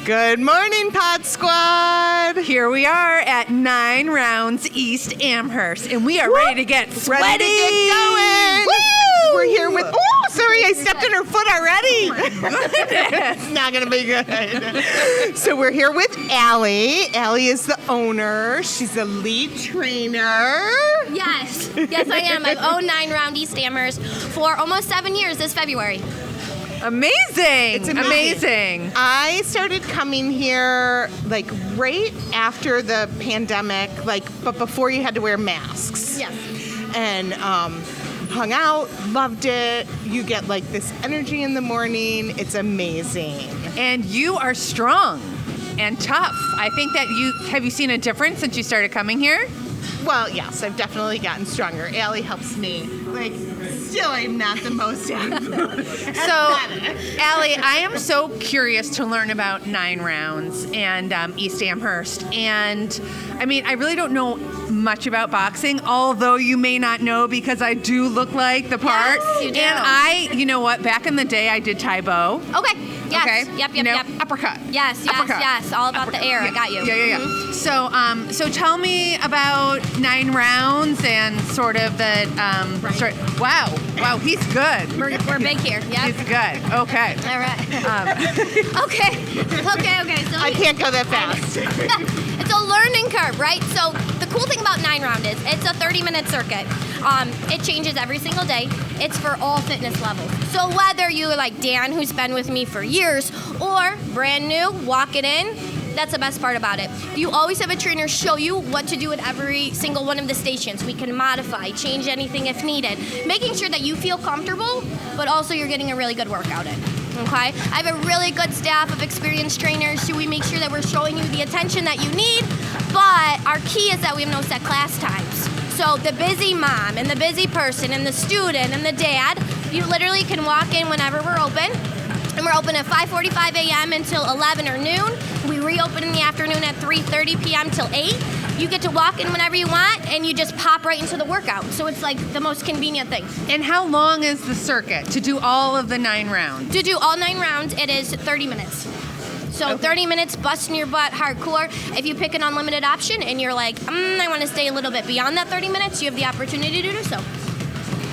C: Good morning, Pod Squad.
G: Here we are at 9 Rounds East Amherst, and we are ready to get sweaty.
C: Ready to get going. Woo! we're here with, oh, sorry, I stepped in her foot already. It's not going to be good. So we're here with Allie. Allie is the owner. She's the lead trainer.
H: Yes, I am. I've owned 9 Round East Amherst for almost 7 years this February.
G: Amazing.
C: It's amazing. I started coming here like right after the pandemic, but before you had to wear masks.
H: Yes.
C: And hung out, loved it. You get like this energy in the morning. It's amazing.
G: And you are strong and tough. I think that have you seen a difference since you started coming here?
C: Well, yes, I've definitely gotten stronger. Allie helps me. Still I'm not the most
G: So, Allie, I am so curious to learn about 9 Rounds and East Amherst. And I mean, I really don't know much about boxing, although you may not know because I do look like the part.
H: Yes, you do.
G: And you know what? Back in the day, I did Tai Bo.
H: Okay. Yes.
G: Okay.
H: Yep.
G: Uppercut.
H: Yes.
G: Uppercut.
H: Yes. All about the air. I got you.
G: Yeah.
H: Mhm.
G: So tell me about 9 Rounds and sort of the Wow, he's good.
H: We're big here. Yeah.
G: He's good. Okay.
H: All right. Okay. So
C: I can't go that fast.
H: it's a learning curve, right? So the cool thing about 9 Round is it's a 30-minute circuit. It changes every single day. It's for all fitness levels. So whether you're like Dan, who's been with me for years, or brand new, walking in, that's the best part about it. You always have a trainer show you what to do at every single one of the stations. We can modify, change anything if needed, making sure that you feel comfortable, but also you're getting a really good workout in. Okay? I have a really good staff of experienced trainers, so we make sure that we're showing you the attention that you need, but our key is that we have no set class times. So the busy mom and the busy person and the student and the dad, you literally can walk in whenever we're open. And we're open at 5:45 a.m. until 11 or noon. We reopen in the afternoon at 3:30 p.m. till 8. You get to walk in whenever you want, and you just pop right into the workout. So it's like the most convenient thing.
G: And how long is the circuit to do all of the 9 rounds?
H: To do all 9 rounds, it is 30 minutes. So 30 minutes busting your butt hardcore. If you pick an unlimited option and you're like, I want to stay a little bit beyond that 30 minutes, you have the opportunity to do so.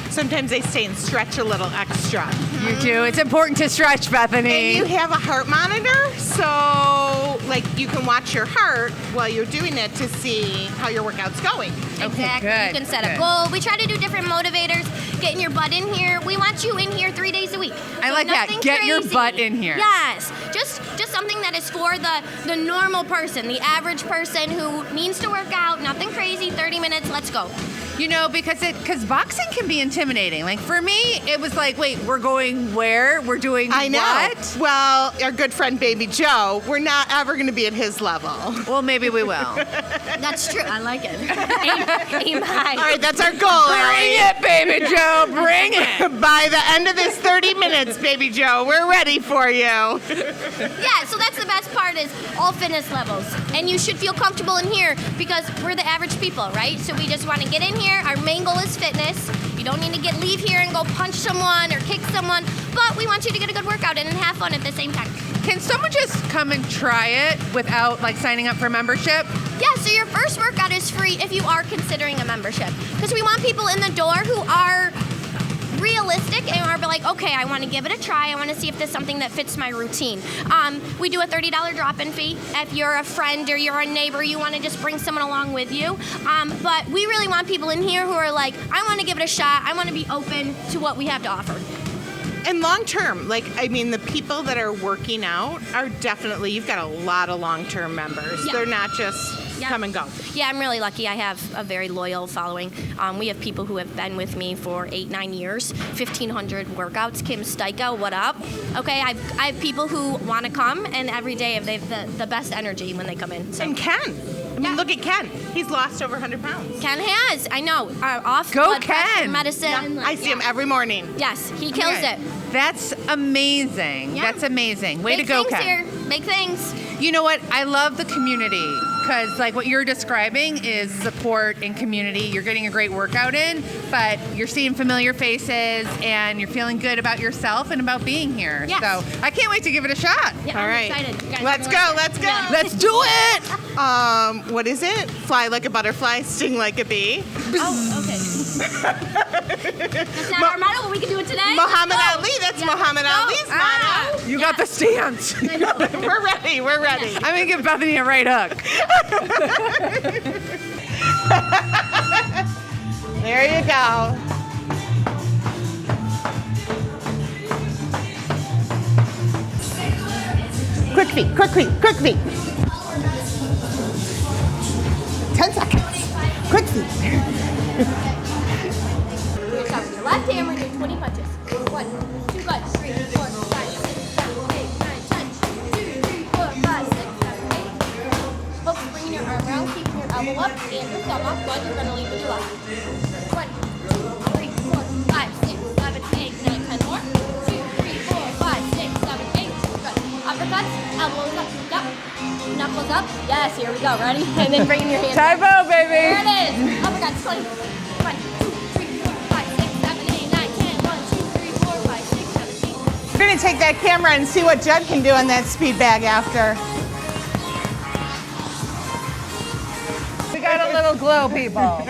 C: Sometimes they stay and stretch a little extra.
G: You do. It's important to stretch, Bethany.
C: And you have a heart monitor, so you can watch your heart while you're doing it to see how your workout's going.
H: Exactly.
G: Good,
H: You can set
G: good.
H: a goal. We try to do different motivators. Getting your butt in here. We want you in here 3 days a week.
G: I like that.
H: nothing
G: Get your
H: crazy.
G: butt in here.
H: Yes. Just something that is for the normal person, the average person who needs to work out. Nothing crazy. 30 minutes. Let's go.
G: You know, because boxing can be intimidating. Like for me, it was like, wait, we're going where? We're doing
C: I know.
G: what?
C: Well, our good friend Baby Joe, we're not ever going to be at his level.
G: Well, maybe we will.
H: That's true. I like it. Aim high.
C: All right, that's our goal,
G: Bring
C: Allie.
G: it, baby Joe. Bring it.
C: By the end of this 30 minutes, Baby Joe, we're ready for you.
H: Yeah, so that's the best part is all fitness levels. And you should feel comfortable in here because we're the average people, right? So we just want to get in here. Our main goal is fitness. You don't need to leave here and go punch someone or kick someone, but we want you to get a good workout in and have fun at the same time.
G: Can someone just come and try it without signing up for membership?
H: Yeah, so your first workout is free if you are considering a membership. Because we want people in the door who are realistic and are like, okay, I want to give it a try. I want to see if there's something that fits my routine. We do a $30 drop-in fee. If you're a friend or you're a neighbor, you want to just bring someone along with you. But we really want people in here who are like, I want to give it a shot. I want to be open to what we have to offer.
C: And long term, the people that are working out are definitely, you've got a lot of long-term members.
H: Yeah.
C: They're not just come and go.
H: Yeah, I'm really lucky. I have a very loyal following. We have people who have been with me for 8-9 years, 1,500 workouts. Kim Steika, what up? Okay, I have people who want to come, and every day they have the best energy when they come in. So.
C: And Ken. Look at Ken. He's lost over 100 pounds.
H: Ken has, I know. Off
G: Go
H: blood pressure
G: Ken.
H: medicine.
C: I see him every morning.
H: Yes, he kills
G: Okay.
H: it.
G: That's amazing.
H: Yeah.
G: That's amazing. Way
H: Big
G: to go,
H: things
G: Ken.
H: here. Big things.
G: You know what? I love the community because what you're describing is support and community. You're getting a great workout in, but you're seeing familiar faces and you're feeling good about yourself and about being here.
H: Yes.
G: So I can't wait to give it a shot.
H: Yeah,
C: All
H: I'm
C: right.
H: excited. You guys
C: Let's
H: are
C: go.
H: really-
C: Let's go.
H: Yeah.
G: Let's do it.
C: What is it? Fly like a butterfly, sting like a bee.
H: Oh, okay. That's not our motto, but we can do it today.
C: Muhammad
H: Let's go.
C: Ali. That's
H: Yeah,
C: Muhammad
H: let's go.
C: Ali's motto.
B: You got the stance.
C: We're ready. We're ready.
B: I'm gonna give Bethany a right hook.
C: There you go. Quick feet, quick feet, quick feet. 10 seconds. Quick feet.
H: Your left hand, we're doing 20 punches. 1, 2, good. 3, 4, 5, 6, 7, 8, 9, 10. 2, 3, 4, 5, 6, 7, 8. Folks, bringing your arm around, keeping your elbow up and your thumb up. Good. You're going to lead with your left. 1, 2, 3, 4, 5, 6, 7, 8, 9, 10 more. 2, 3, 4, 5, 6, 7, 8. Good. Uppercuts, elbows up, knuckles up. Yes, here we go. Ready? And then bring your hands up.
B: Typo, baby.
H: There it is. Uppercuts, 20. 1, 2, 3, 4, 5, 6, 7, 8, 9, 10. 1, 2, 3, 4, 5, 6, 7, 8.
C: We're gonna take that camera and see what Judd can do on that speed bag after.
B: We got a little glow, people.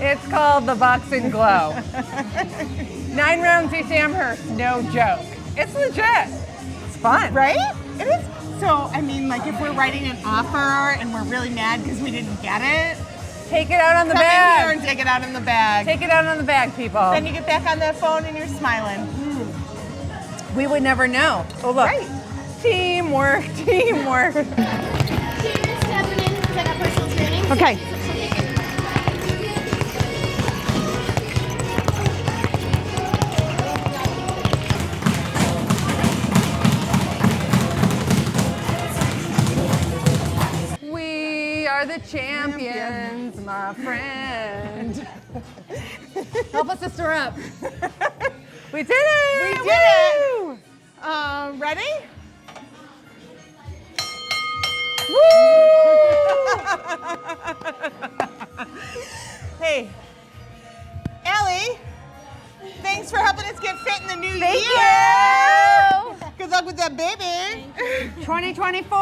B: It's called the boxing glow. 9 rounds East Amherst, no joke. It's legit. It's fun.
C: Right? It is. So, I mean, like if we're writing an offer and we're really mad because we didn't get it,
B: Take it out on the
C: come in here
B: bag.
C: and take it out in the bag.
B: Take it out on the bag, people.
C: Then you get back on that phone and you're smiling.
B: We would never know. Oh, look.
C: Right.
B: Teamwork, teamwork.
H: Cheers, stepping in to that personal training.
C: Okay.
B: We are the champions, my friend. Help a sister up. We did it!
C: We did it! Ready? Hey, Ellie, thanks for helping us get fit in the new year. Good luck with that baby.
G: 2024,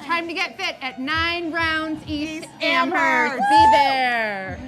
G: time to get fit at 9 Rounds East
C: Amherst.
G: Amherst. Be there.